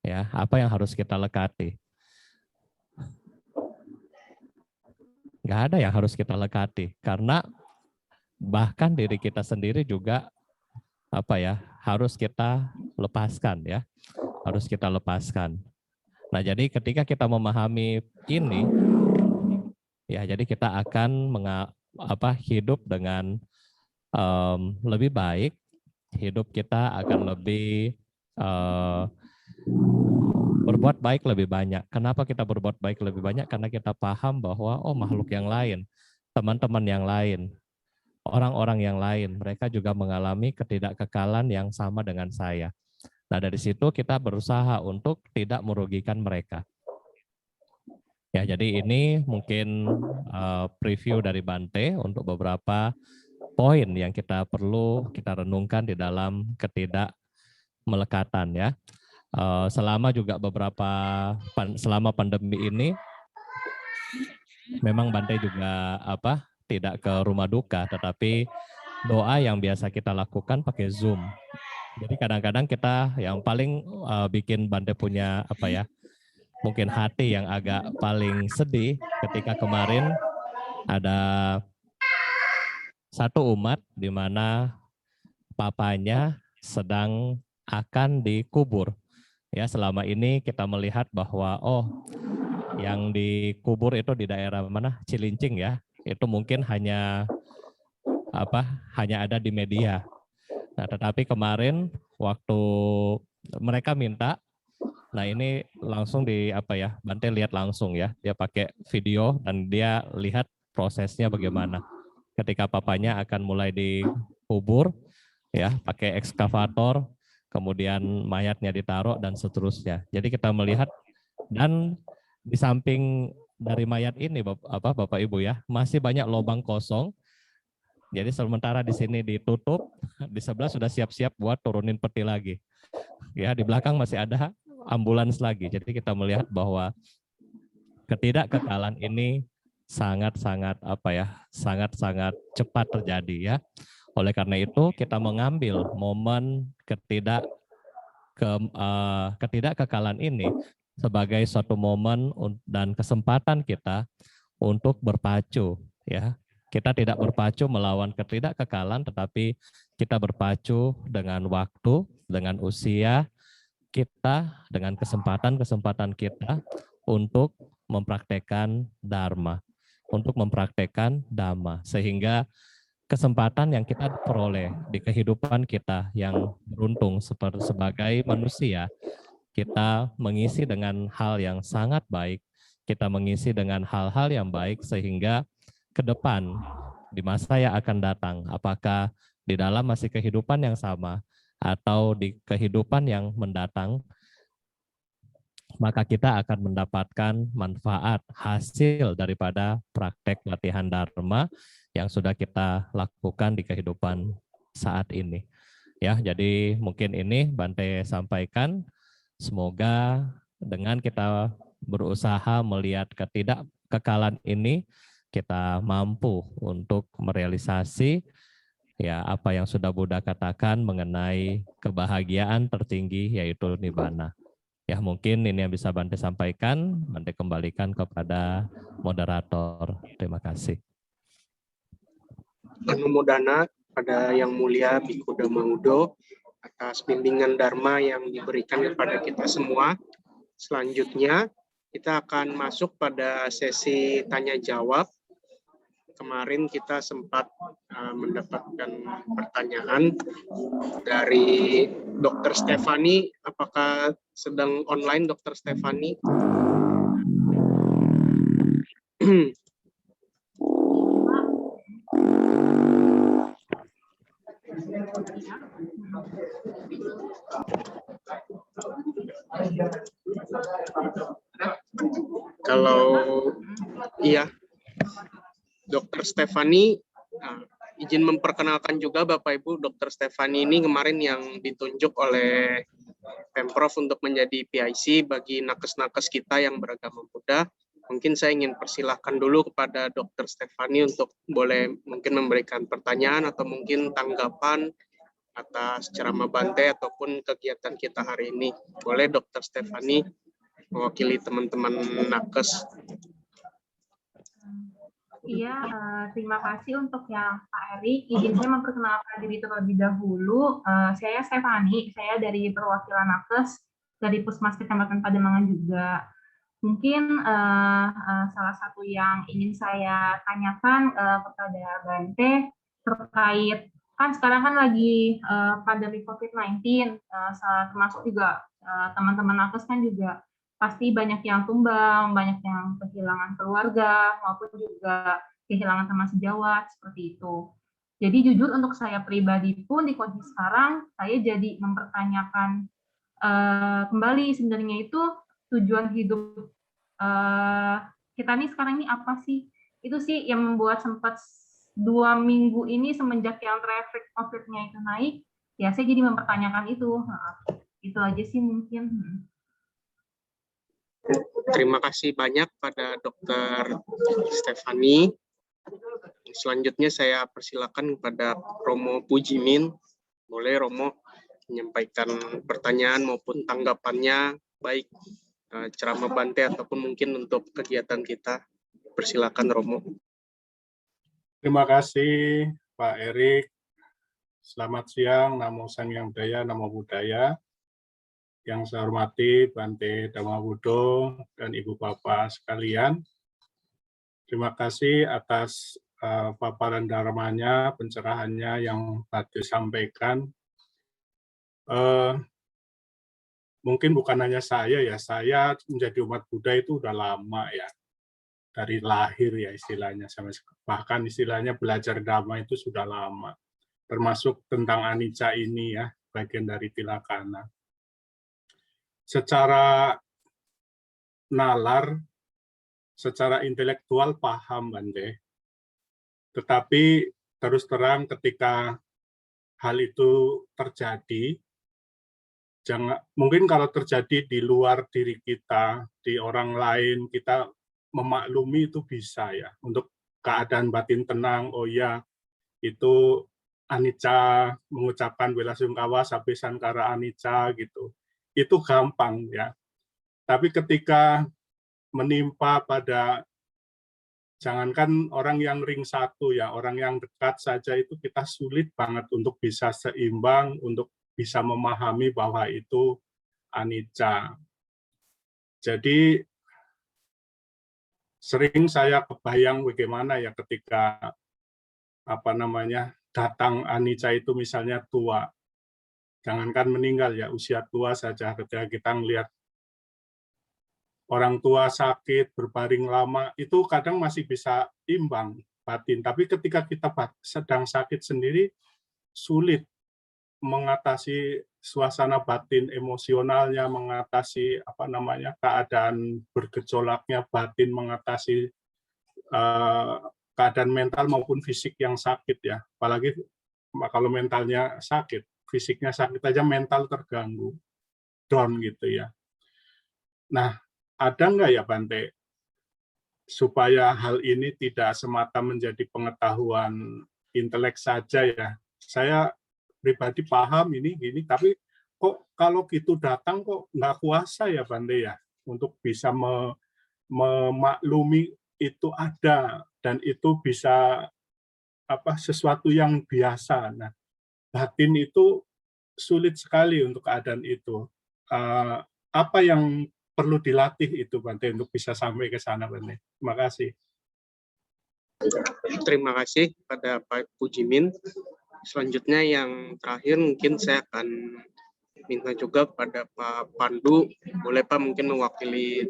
Ya, apa yang harus kita lekati? Nggak ada yang harus kita lekati, karena bahkan diri kita sendiri juga harus kita lepaskan ya, harus kita lepaskan. Nah, jadi ketika kita memahami ini, ya, jadi kita akan hidup dengan lebih baik, hidup kita akan lebih berbuat baik lebih banyak. Kenapa kita berbuat baik lebih banyak? Karena kita paham bahwa makhluk yang lain, teman-teman yang lain, orang-orang yang lain, mereka juga mengalami ketidakkekalan yang sama dengan saya. Nah, dari situ kita berusaha untuk tidak merugikan mereka. Ya, jadi ini mungkin preview dari Bante untuk beberapa poin yang kita perlu kita renungkan di dalam ketidakmelekatan ya. Selama juga selama pandemi ini, memang Bante juga tidak ke rumah duka, tetapi doa yang biasa kita lakukan pakai Zoom. Jadi kadang-kadang kita yang paling bikin Bante punya mungkin hati yang agak paling sedih ketika kemarin ada satu umat di mana papanya sedang akan dikubur. Ya, selama ini kita melihat bahwa yang dikubur itu di daerah mana? Cilincing ya. Itu mungkin hanya ada di media. Nah, tetapi kemarin waktu mereka minta, nah ini langsung Bante lihat langsung ya. Dia pakai video dan dia lihat prosesnya bagaimana. Ketika papanya akan mulai dikubur ya, pakai ekskavator, kemudian mayatnya ditaruh dan seterusnya. Jadi kita melihat, dan di samping dari mayat ini Bapak Ibu ya, masih banyak lubang kosong. Jadi sementara di sini ditutup, di sebelah sudah siap-siap buat turunin peti lagi. Ya, di belakang masih ada ambulans lagi. Jadi kita melihat bahwa ketidakkekalan ini sangat-sangat sangat-sangat cepat terjadi ya. Oleh karena itu kita mengambil momen ketidakkekalan ini sebagai suatu momen dan kesempatan kita untuk berpacu ya. Kita tidak berpacu melawan ketidakkekalan, tetapi kita berpacu dengan waktu, dengan usia kita, dengan kesempatan-kesempatan kita untuk mempraktekkan dharma, untuk mempraktekkan dhamma, sehingga kesempatan yang kita peroleh di kehidupan kita yang beruntung sebagai manusia, kita mengisi dengan hal yang sangat baik, kita mengisi dengan hal-hal yang baik sehingga ke depan di masa yang akan datang, apakah di dalam masih kehidupan yang sama atau di kehidupan yang mendatang, maka kita akan mendapatkan manfaat hasil daripada praktek latihan dharma yang sudah kita lakukan di kehidupan saat ini. Ya, jadi mungkin ini Bante sampaikan. Semoga dengan kita berusaha melihat ketidakkekalan ini, kita mampu untuk merealisasi ya apa yang sudah Buddha katakan mengenai kebahagiaan tertinggi, yaitu nibbana. Ya, mungkin ini yang bisa Bante sampaikan. Bante kembalikan kepada moderator. Terima kasih. Anumodana pada Yang Mulia Bhikkhu Dhammaudo atas bimbingan Dharma yang diberikan kepada kita semua. Selanjutnya kita akan masuk pada sesi tanya jawab. Kemarin kita sempat mendapatkan pertanyaan dari Dr. Stefani. Apakah sedang online, Dr. Stefani? Kalau iya, Dr. Stefani, izin memperkenalkan juga Bapak Ibu, Dr. Stefani ini kemarin yang ditunjuk oleh Pemprov untuk menjadi PIC bagi nakes-nakes kita yang beragama Buddha. Mungkin saya ingin persilahkan dulu kepada Dr. Stefani untuk boleh mungkin memberikan pertanyaan atau mungkin tanggapan atas ceramah Bante ataupun kegiatan kita hari ini. Boleh Dr. Stefani mewakili teman-teman nakes. Iya, terima kasih untuk yang Pak Erik. Izin saya memperkenalkan diri terlebih dahulu. Saya Stefani, saya dari perwakilan nakes dari Puskesmas Kecamatan Pademangan juga. Mungkin salah satu yang ingin saya tanyakan kepada Bante terkait, kan sekarang kan lagi pandemi COVID-19, termasuk juga teman-teman nakes kan juga pasti banyak yang tumbang, banyak yang kehilangan keluarga, maupun juga kehilangan teman sejawat, seperti itu. Jadi jujur untuk saya pribadi pun di kondisi sekarang, saya jadi mempertanyakan kembali sebenarnya itu tujuan hidup kita nih sekarang ini apa sih? Itu sih yang membuat sempat 2 minggu ini semenjak yang traffic COVID-nya itu naik, ya saya jadi mempertanyakan itu. Itu aja sih mungkin. Terima kasih banyak pada Dr. Stefani. Selanjutnya saya persilakan kepada Romo Pujimin. Boleh Romo menyampaikan pertanyaan maupun tanggapannya, baik ceramah Bante ataupun mungkin untuk kegiatan kita. Persilakan Romo. Terima kasih Pak Erik. Selamat siang, Namo Sang Hyang Budaya, Namo Buddhaya. Yang saya hormati Bante Dhammabuddho dan Ibu Bapak sekalian. Terima kasih atas paparan dharmanya, pencerahannya yang Bante sampaikan. Mungkin bukan hanya saya ya, saya menjadi umat Buddha itu udah lama ya, dari lahir ya istilahnya, bahkan istilahnya belajar dhamma itu sudah lama, termasuk tentang anicca ini ya, bagian dari tilakana. Secara nalar, secara intelektual paham Bante, tetapi terus terang ketika hal itu terjadi, mungkin kalau terjadi di luar diri kita, di orang lain, kita memaklumi itu bisa ya, untuk keadaan batin tenang, oh ya, itu anicca, mengucapkan bela sungkawa, sabe sankara anicca, gitu. Itu gampang ya. Tapi ketika menimpa pada, jangankan orang yang ring satu ya, orang yang dekat saja itu kita sulit banget untuk bisa seimbang, untuk bisa memahami bahwa itu anicca. Jadi sering saya kebayang bagaimana ya ketika datang anicca itu misalnya tua. Jangankan meninggal ya, usia tua saja ketika kita melihat orang tua sakit, berbaring lama, itu kadang masih bisa imbang batin. Tapi ketika kita sedang sakit sendiri, sulit mengatasi suasana batin emosionalnya, mengatasi keadaan bergejolaknya batin, mengatasi keadaan mental maupun fisik yang sakit ya. Apalagi kalau mentalnya sakit, fisiknya sakit aja mental terganggu, down gitu ya. Nah, ada nggak ya Bante, supaya hal ini tidak semata menjadi pengetahuan intelek saja ya. Saya pribadi paham ini gini, tapi kok kalau gitu datang kok nggak kuasa ya Bante ya, untuk bisa memaklumi itu ada, dan itu bisa sesuatu yang biasa. Nah, batin itu sulit sekali untuk keadaan itu. Apa yang perlu dilatih itu Bante untuk bisa sampai ke sana Bante? Terima kasih. Terima kasih pada Pak Pujimin. Selanjutnya yang terakhir mungkin saya akan minta juga pada Pak Pandu, boleh Pak mungkin mewakili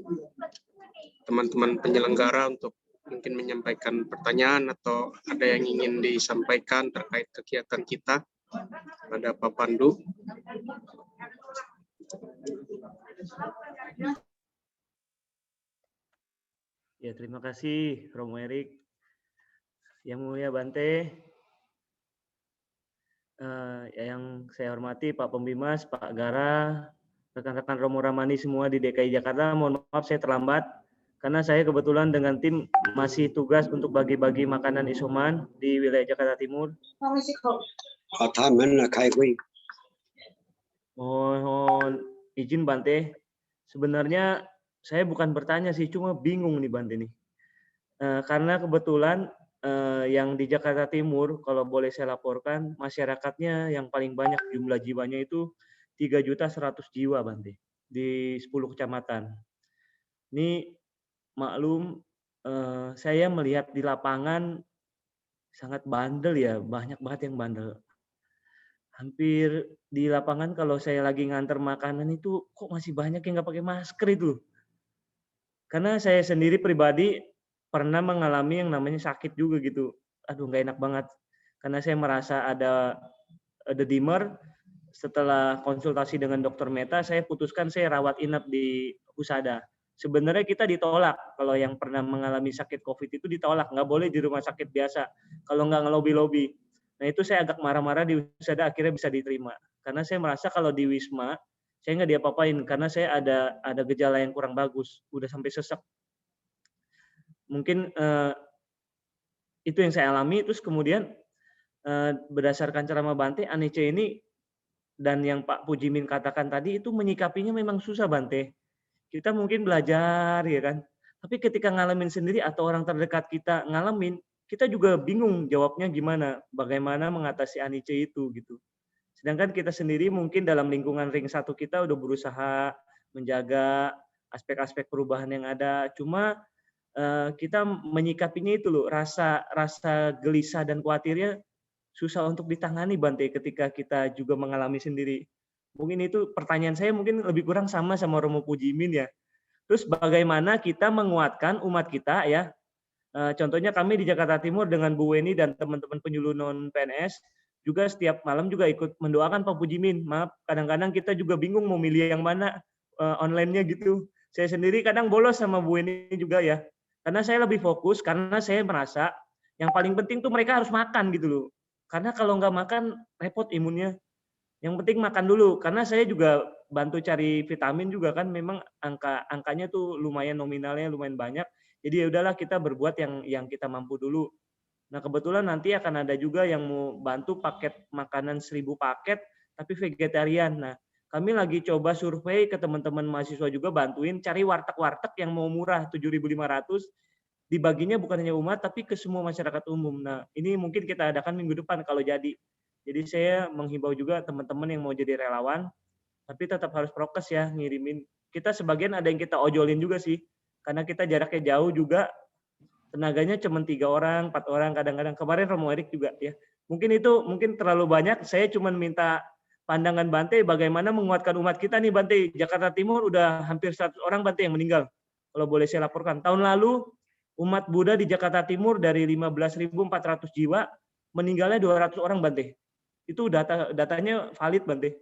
teman-teman penyelenggara untuk mungkin menyampaikan pertanyaan atau ada yang ingin disampaikan terkait kegiatan kita pada Pak Pandu. Ya, terima kasih Romo Erik. Yang Mulia Bante, Yang saya hormati Pak Pembimas, Pak Gara, rekan-rekan Romo Ramani semua di DKI Jakarta. Mohon maaf saya terlambat karena saya kebetulan dengan tim masih tugas untuk bagi-bagi makanan isoman di wilayah Jakarta Timur. Mohon izin Bante. Sebenarnya saya bukan bertanya sih, cuma bingung nih Bante nih. Karena kebetulan yang di Jakarta Timur, kalau boleh saya laporkan, masyarakatnya yang paling banyak jumlah jiwanya itu 3.100.000 jiwa, Bante, di 10 kecamatan. Ini maklum, saya melihat di lapangan sangat bandel ya, banyak banget yang bandel. Hampir di lapangan kalau saya lagi nganter makanan itu kok masih banyak yang nggak pakai masker itu. Karena saya sendiri pribadi pernah mengalami yang namanya sakit juga gitu. Aduh nggak enak banget. Karena saya merasa ada dimer. Setelah konsultasi dengan dokter Meta, saya putuskan saya rawat inap di Husada. Sebenarnya kita ditolak. Kalau yang pernah mengalami sakit COVID itu ditolak. Nggak boleh di rumah sakit biasa. Kalau nggak ngelobi-lobi. Nah itu saya agak marah-marah di Husada, akhirnya bisa diterima. Karena saya merasa kalau di Wisma, saya nggak diapa-apain. Karena saya ada gejala yang kurang bagus. Udah sampai sesek. Mungkin itu yang saya alami. Terus kemudian berdasarkan ceramah Bante, Anice ini dan yang Pak Pujimin katakan tadi itu menyikapinya memang susah Bante. Kita mungkin belajar ya kan. Tapi ketika ngalamin sendiri atau orang terdekat kita ngalamin, kita juga bingung jawabnya gimana, bagaimana mengatasi Anice itu gitu. Sedangkan kita sendiri mungkin dalam lingkungan ring 1 kita udah berusaha menjaga aspek-aspek perubahan yang ada. Cuma kita menyikapinya itu loh, rasa gelisah dan khawatirnya susah untuk ditangani Bante ketika kita juga mengalami sendiri. Mungkin itu pertanyaan saya mungkin lebih kurang sama Romo Pujimin ya. Terus bagaimana kita menguatkan umat kita ya. Contohnya kami di Jakarta Timur dengan Bu Weni dan teman-teman penyuluh non PNS juga setiap malam juga ikut mendoakan Pak Pujimin. Maaf, kadang-kadang kita juga bingung mau milih yang mana online-nya gitu. Saya sendiri kadang bolos sama Bu Weni juga ya. Karena saya lebih fokus karena saya merasa yang paling penting tuh mereka harus makan gitu loh. Karena kalau nggak makan repot imunnya. Yang penting makan dulu. Karena saya juga bantu cari vitamin juga kan memang angkanya tuh lumayan nominalnya lumayan banyak. Jadi ya udahlah kita berbuat yang kita mampu dulu. Nah kebetulan nanti akan ada juga yang mau bantu paket makanan 1.000 paket tapi vegetarian. Nah kami lagi coba survei ke teman-teman mahasiswa juga bantuin cari warteg-warteg yang mau murah 7.500 dibaginya bukan hanya umat tapi ke semua masyarakat umum. Nah, ini mungkin kita adakan minggu depan kalau jadi. Jadi saya menghimbau juga teman-teman yang mau jadi relawan, tapi tetap harus prokes ya, ngirimin. Kita sebagian ada yang kita ojolin juga sih, karena kita jaraknya jauh juga, tenaganya cuma 3 orang, 4 orang kadang-kadang. Kemarin Romo Erik juga ya. Mungkin itu terlalu banyak, saya cuma minta pandangan Bante bagaimana menguatkan umat kita nih Bante. Jakarta Timur udah hampir 100 orang Bante yang meninggal. Kalau boleh saya laporkan. Tahun lalu umat Buddha di Jakarta Timur dari 15.400 jiwa, meninggalnya 200 orang Bante. Itu datanya valid Bante.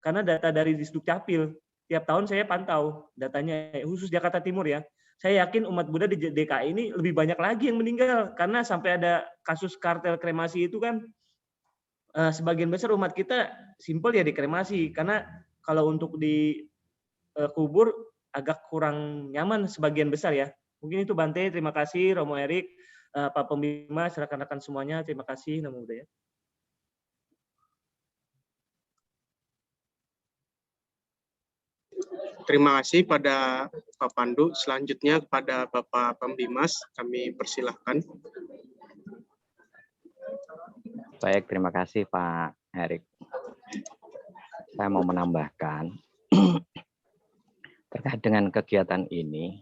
Karena data dari Disduk Capil, tiap tahun saya pantau datanya, khusus Jakarta Timur ya. Saya yakin umat Buddha di DKI ini lebih banyak lagi yang meninggal. Karena sampai ada kasus kartel kremasi itu kan, sebagian besar umat kita simpel ya dikremasi. Karena kalau untuk di kubur agak kurang nyaman sebagian besar ya. Mungkin itu Bante, terima kasih Romo Erik, Pak Pembimas, rekan-rekan semuanya, terima kasih. Namo Buddhaya. Terima kasih pada Pak Pandu. Selanjutnya kepada Bapak Pembimas, kami persilahkan. Baik, terima kasih Pak Erik. Saya mau menambahkan, terkait dengan kegiatan ini,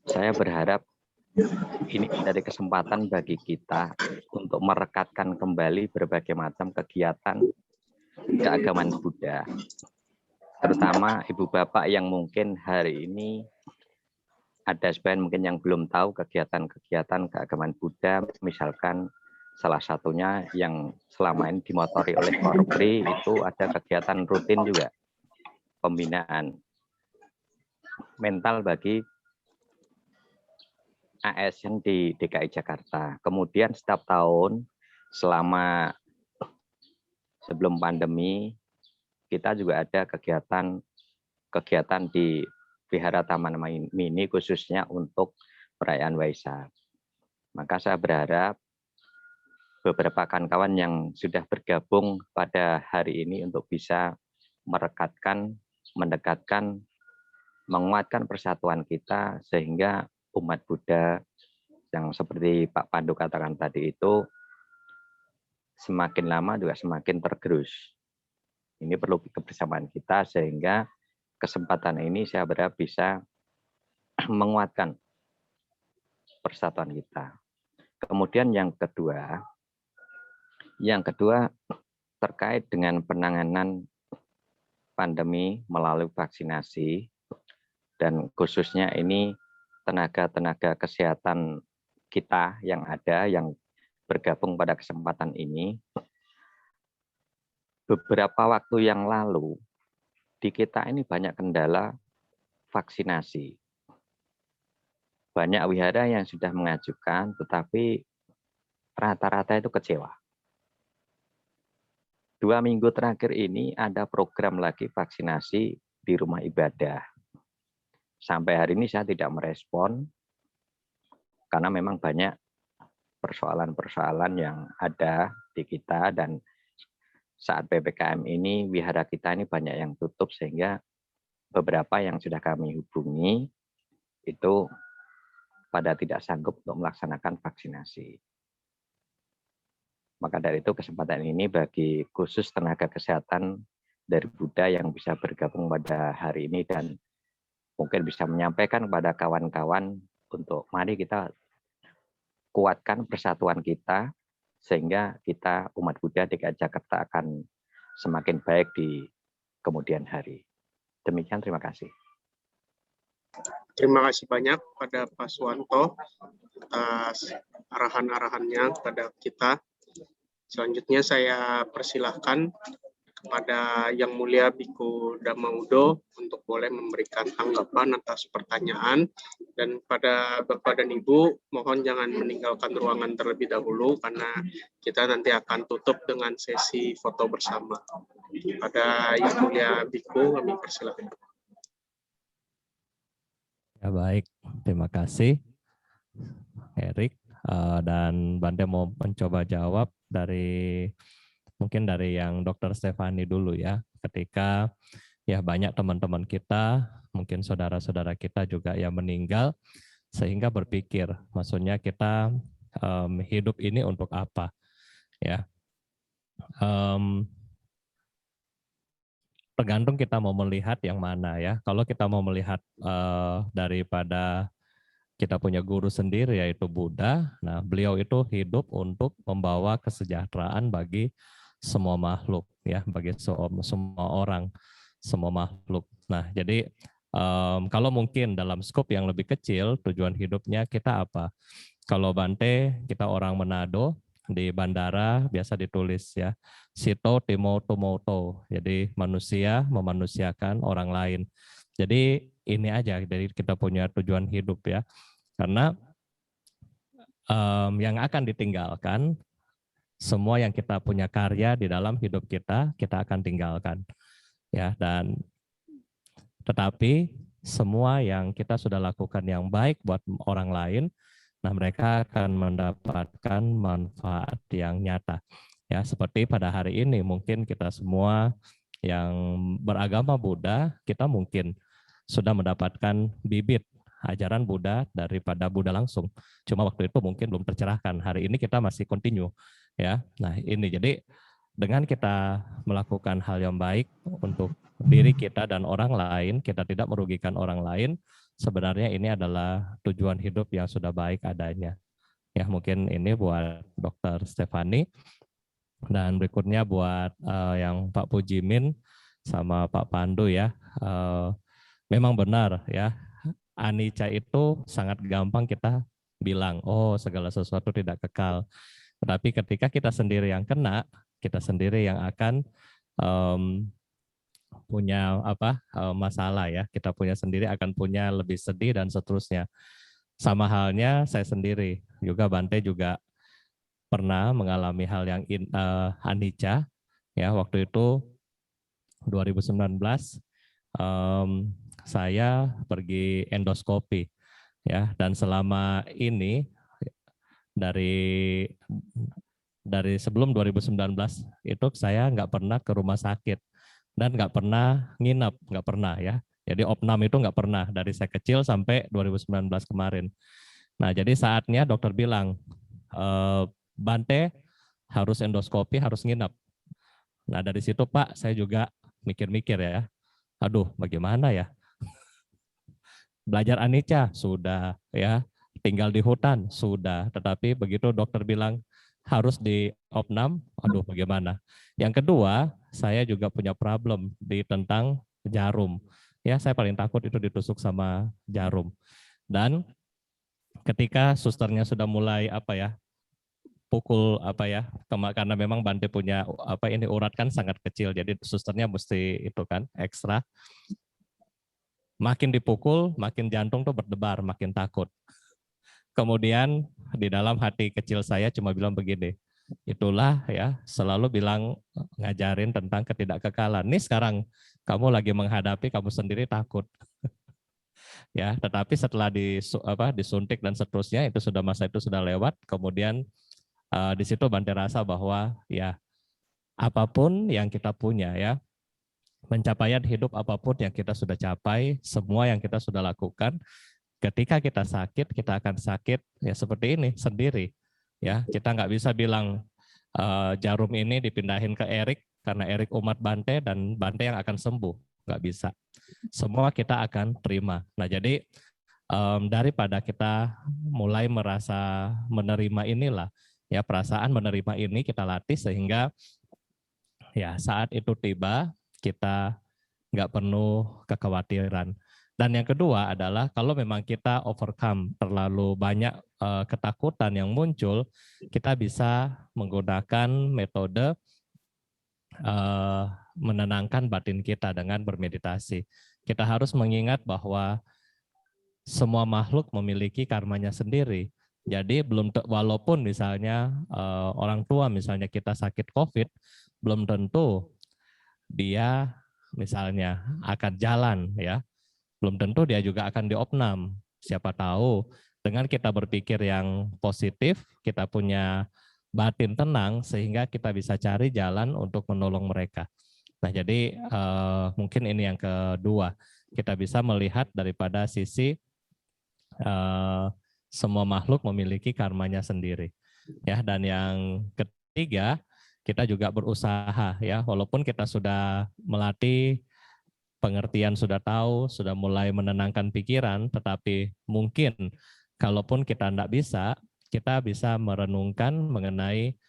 saya berharap ini menjadi kesempatan bagi kita untuk merekatkan kembali berbagai macam kegiatan keagamaan Buddha. Terutama ibu bapak yang mungkin hari ini ada sebagian mungkin yang belum tahu kegiatan-kegiatan keagamaan Buddha, misalkan salah satunya yang selama ini dimotori oleh Korpri itu ada kegiatan rutin juga, pembinaan mental bagi ASN di DKI Jakarta. Kemudian setiap tahun selama sebelum pandemi kita juga ada kegiatan di Vihara Taman Mini khususnya untuk perayaan Waisak. Maka saya berharap beberapa kawan-kawan yang sudah bergabung pada hari ini untuk bisa merekatkan, mendekatkan, menguatkan persatuan kita sehingga umat Buddha yang seperti Pak Pandu katakan tadi itu semakin lama juga semakin tergerus. Ini perlu kebersamaan kita sehingga kesempatan ini saya berharap bisa menguatkan persatuan kita. Kemudian yang kedua terkait dengan penanganan pandemi melalui vaksinasi dan khususnya ini tenaga-tenaga kesehatan kita yang ada yang bergabung pada kesempatan ini. Beberapa waktu yang lalu di kita ini banyak kendala vaksinasi. Banyak wihara yang sudah mengajukan tetapi rata-rata itu kecewa. 2 minggu terakhir ini ada program lagi vaksinasi di rumah ibadah. Sampai hari ini saya tidak merespon karena memang banyak persoalan-persoalan yang ada di kita dan saat PPKM ini wihara kita ini banyak yang tutup sehingga beberapa yang sudah kami hubungi itu pada tidak sanggup untuk melaksanakan vaksinasi. Maka dari itu kesempatan ini bagi khusus tenaga kesehatan dari Buddha yang bisa bergabung pada hari ini dan mungkin bisa menyampaikan kepada kawan-kawan untuk mari kita kuatkan persatuan kita sehingga kita umat Buddha DKI Jakarta akan semakin baik di kemudian hari. Demikian, terima kasih. Terima kasih banyak pada Pak Suwanto atas arahan-arahannya kepada kita. Selanjutnya saya persilahkan kepada Yang Mulia Biku Damaudo untuk boleh memberikan tanggapan atas pertanyaan. Dan pada Bapak dan Ibu, mohon jangan meninggalkan ruangan terlebih dahulu karena kita nanti akan tutup dengan sesi foto bersama. Pada Yang Mulia Biku, kami persilahkan. Ya, baik, terima kasih Erik. Dan Bante mau mencoba jawab mungkin dari yang Dr. Stefani dulu ya, ketika ya banyak teman-teman kita, mungkin saudara-saudara kita juga yang meninggal, sehingga berpikir, maksudnya kita hidup ini untuk apa? Ya, tergantung kita mau melihat yang mana ya. Kalau kita mau melihat daripada kita punya guru sendiri yaitu Buddha, nah beliau itu hidup untuk membawa kesejahteraan bagi semua makhluk ya, bagi semua orang, semua makhluk. Nah, jadi kalau mungkin dalam skop yang lebih kecil tujuan hidupnya kita apa? Kalau Bante, kita orang Manado, di bandara biasa ditulis ya, Sito Timo Tumoto. Jadi manusia memanusiakan orang lain. Jadi ini aja dari kita punya tujuan hidup ya. Karena yang akan ditinggalkan, semua yang kita punya karya di dalam hidup kita akan tinggalkan. Ya, dan tetapi semua yang kita sudah lakukan yang baik buat orang lain, nah mereka akan mendapatkan manfaat yang nyata. Ya, seperti pada hari ini mungkin kita semua yang beragama Buddha, kita mungkin sudah mendapatkan bibit ajaran Buddha daripada Buddha langsung. Cuma waktu itu mungkin belum tercerahkan. Hari ini kita masih continue ya. Nah, ini jadi dengan kita melakukan hal yang baik untuk diri kita dan orang lain, kita tidak merugikan orang lain, sebenarnya ini adalah tujuan hidup yang sudah baik adanya. Ya, mungkin ini buat Dr. Stefani. Dan berikutnya buat yang Pak Pujimin sama Pak Pandu ya. Memang benar ya, anicca itu sangat gampang kita bilang, oh segala sesuatu tidak kekal. Tetapi ketika kita sendiri yang kena, kita sendiri yang akan punya masalah ya. Kita punya sendiri akan punya lebih sedih dan seterusnya. Sama halnya saya sendiri, juga Bante juga pernah mengalami hal yang anicca, Ya, waktu itu 2019 saya pergi endoskopi ya, dan selama ini dari sebelum 2019 itu saya nggak pernah ke rumah sakit dan nggak pernah nginep, nggak pernah ya. Jadi opnam itu nggak pernah dari saya kecil sampai 2019 kemarin. Nah, jadi saatnya dokter bilang, Bante harus endoskopi, harus nginep. Nah, dari situ Pak, saya juga mikir-mikir ya, aduh bagaimana ya. Belajar anicca, sudah ya. Tinggal di hutan, sudah. Tetapi begitu dokter bilang harus di opnam, aduh bagaimana. Yang kedua, saya juga punya problem tentang jarum. Ya, saya paling takut itu ditusuk sama jarum. Dan ketika susternya sudah mulai pukul karena memang Bante punya urat kan sangat kecil, jadi susternya mesti itu kan ekstra. Makin dipukul, makin jantung tuh berdebar, makin takut. Kemudian di dalam hati kecil saya cuma bilang begini, itulah ya selalu bilang ngajarin tentang ketidakkekalan. Nih sekarang kamu lagi menghadapi, kamu sendiri takut. Ya, tetapi setelah disuntik dan seterusnya itu sudah masa itu sudah lewat. Kemudian di situ Bante rasa bahwa ya apapun yang kita punya ya, pencapaian hidup apapun yang kita sudah capai, semua yang kita sudah lakukan, ketika kita sakit, kita akan sakit ya seperti ini sendiri. Ya, kita nggak bisa bilang jarum ini dipindahin ke Erik karena Erik umat Bante dan Bante yang akan sembuh, nggak bisa. Semua kita akan terima. Nah, jadi daripada kita mulai merasa menerima inilah, ya perasaan menerima ini kita latih sehingga ya saat itu tiba kita nggak penuh kekhawatiran. Dan yang kedua adalah kalau memang kita overcome terlalu banyak ketakutan yang muncul, kita bisa menggunakan metode menenangkan batin kita dengan bermeditasi. Kita harus mengingat bahwa semua makhluk memiliki karmanya sendiri. Jadi walaupun misalnya orang tua misalnya kita sakit COVID, belum tentu dia misalnya akan jalan ya. Belum tentu dia juga akan diopnam. Siapa tahu dengan kita berpikir yang positif, kita punya batin tenang sehingga kita bisa cari jalan untuk menolong mereka. Nah, jadi mungkin ini yang kedua. Kita bisa melihat daripada sisi semua makhluk memiliki karmanya sendiri. Ya, dan yang ketiga, kita juga berusaha ya, walaupun kita sudah melatih pengertian, sudah tahu, sudah mulai menenangkan pikiran, tetapi mungkin kalaupun kita tidak bisa, kita bisa merenungkan mengenai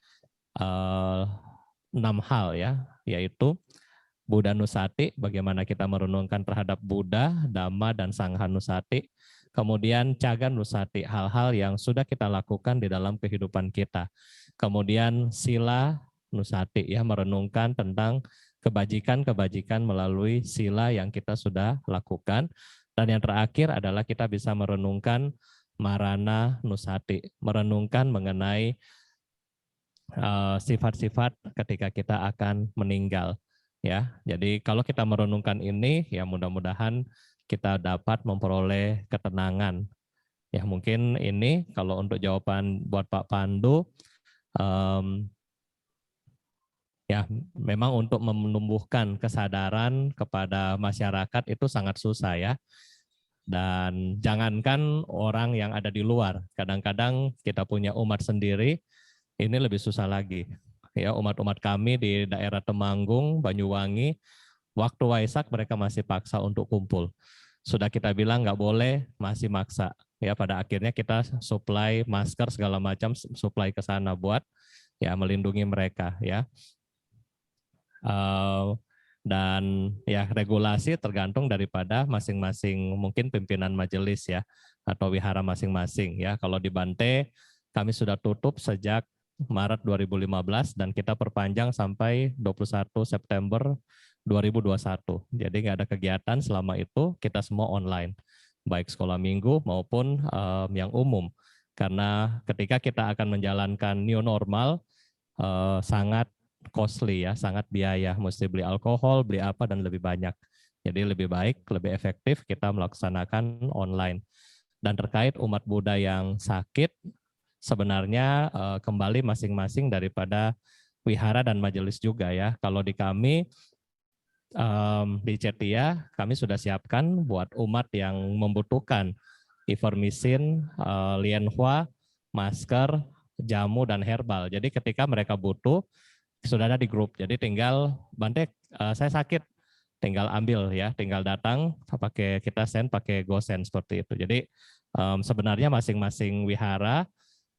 6 hal ya, yaitu Buddha Nusati, bagaimana kita merenungkan terhadap Buddha, Dhamma, dan Sangha Nusati. Kemudian Caga Nusati, hal-hal yang sudah kita lakukan di dalam kehidupan kita. Kemudian Sila Nusati, ya merenungkan tentang kebajikan-kebajikan melalui sila yang kita sudah lakukan. Dan yang terakhir adalah kita bisa merenungkan Marana Nusati, merenungkan mengenai sifat-sifat ketika kita akan meninggal. Ya, jadi kalau kita merenungkan ini, ya mudah-mudahan kita dapat memperoleh ketenangan. Ya, mungkin ini kalau untuk jawaban buat Pak Pandu, ya memang untuk menumbuhkan kesadaran kepada masyarakat itu sangat susah ya. Dan jangankan orang yang ada di luar, kadang-kadang kita punya umat sendiri, ini lebih susah lagi. Ya, umat-umat kami di daerah Temanggung, Banyuwangi, waktu Waisak mereka masih paksa untuk kumpul. Sudah kita bilang nggak boleh, masih maksa. Ya, pada akhirnya kita supply masker segala macam, supply ke sana buat ya melindungi mereka ya. Dan ya regulasi tergantung daripada masing-masing mungkin pimpinan majelis ya atau wihara masing-masing ya. Kalau di Bante kami sudah tutup sejak Maret 2015 dan kita perpanjang sampai 21 September 2021. Jadi nggak ada kegiatan selama itu, kita semua online, baik sekolah minggu maupun yang umum. Karena ketika kita akan menjalankan new normal sangat costly ya, sangat biaya, mesti beli alkohol, beli apa dan lebih banyak. Jadi lebih baik, lebih efektif kita melaksanakan online. Dan terkait umat Buddha yang sakit, sebenarnya kembali masing-masing daripada wihara dan majelis juga ya. Kalau di kami di Cetia, kami sudah siapkan buat umat yang membutuhkan ivermectin, lianhua, masker, jamu dan herbal. Jadi ketika mereka butuh sudah ada di grup. Jadi tinggal Bante, saya sakit, tinggal ambil ya, tinggal datang pakai kita send pakai GoSend seperti itu. Jadi sebenarnya masing-masing wihara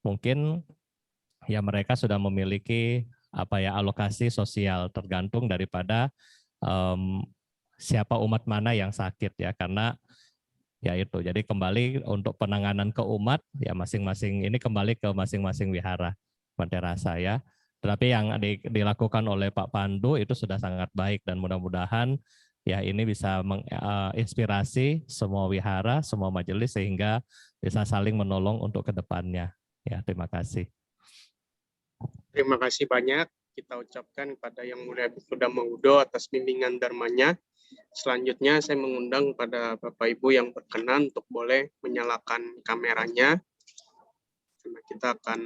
mungkin ya mereka sudah memiliki apa ya alokasi sosial tergantung daripada siapa umat mana yang sakit ya, karena ya itu. Jadi kembali untuk penanganan ke umat ya masing-masing ini kembali ke masing-masing wihara Bante rasa ya. Tetapi yang dilakukan oleh Pak Pandu itu sudah sangat baik dan mudah-mudahan ya ini bisa menginspirasi semua wihara, semua majelis sehingga bisa saling menolong untuk kedepannya. Ya, terima kasih. Terima kasih banyak kita ucapkan kepada Yang Mulia Bikuda Maudo atas bimbingan dharmanya. Selanjutnya saya mengundang pada Bapak Ibu yang berkenan untuk boleh menyalakan kameranya. Karena kita akan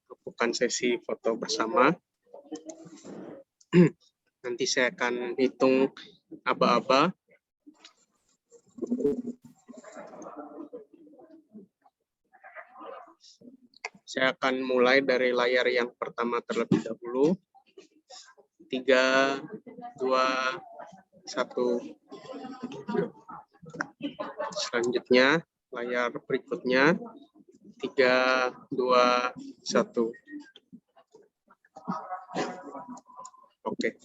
lakukan sesi foto bersama. Nanti saya akan hitung aba-aba. Saya akan mulai dari layar yang pertama terlebih dahulu. 3, 2, 1. Selanjutnya, layar berikutnya. 3, 2, 1. Oke.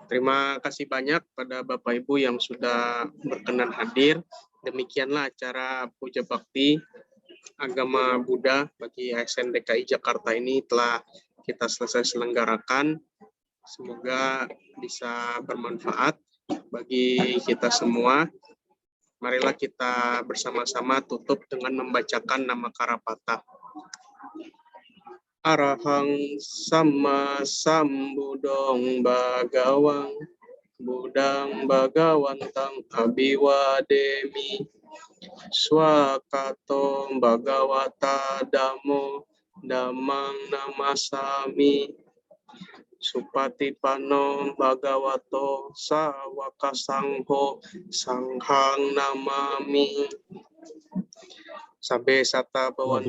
Terima kasih banyak pada Bapak Ibu yang sudah berkenan hadir. Demikianlah acara Puja Bakti Agama Buddha bagi ASN DKI Jakarta ini telah kita selesai selenggarakan. Semoga bisa bermanfaat bagi kita semua. Marilah kita bersama-sama tutup dengan membacakan nama Karapata. Arahang sama sambudong bagawang budang bagawantang abiwademi swakato bagawata damo damang namasami supatipano bagawato sawakasangho sanghang namami. Sabe sata bawan.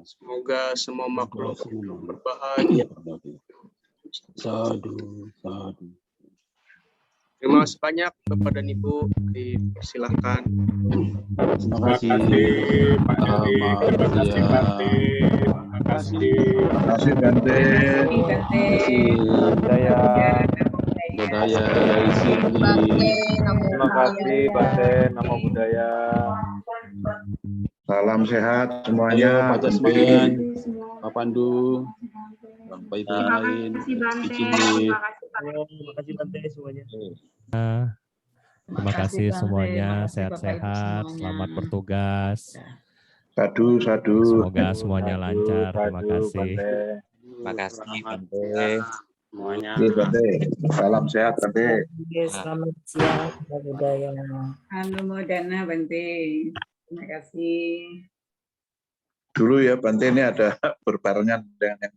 Semoga semua makhluk berbahagia. Sadu, sadu. Terima kasih banyak Bapak dan Ibu, dipersilahkan. Terima kasih Pak Heri. Terima kasih Bante. Terima kasih. Terima kasih Bante. Terima kasih Budaya dari sini. Terima kasih Bante, Namo Buddhaya. Salam sehat semuanya. Pak Jasmine, Pak Pandu, Bapak Ibu yang lain. Terima kasih Bante. Izin. Terima kasih Bante semuanya. Terima kasih semuanya, sehat-sehat, selamat bertugas. Sadu, sadu. Semoga semuanya lancar. Terima kasih. Terima kasih Bante. Semuanya. Bante. Salam sehat Bante. Selamat siang, Namo Buddhaya. Anumodana Bante. Terima kasih. Dulu ya Bante ini ada berbarengan dengan yang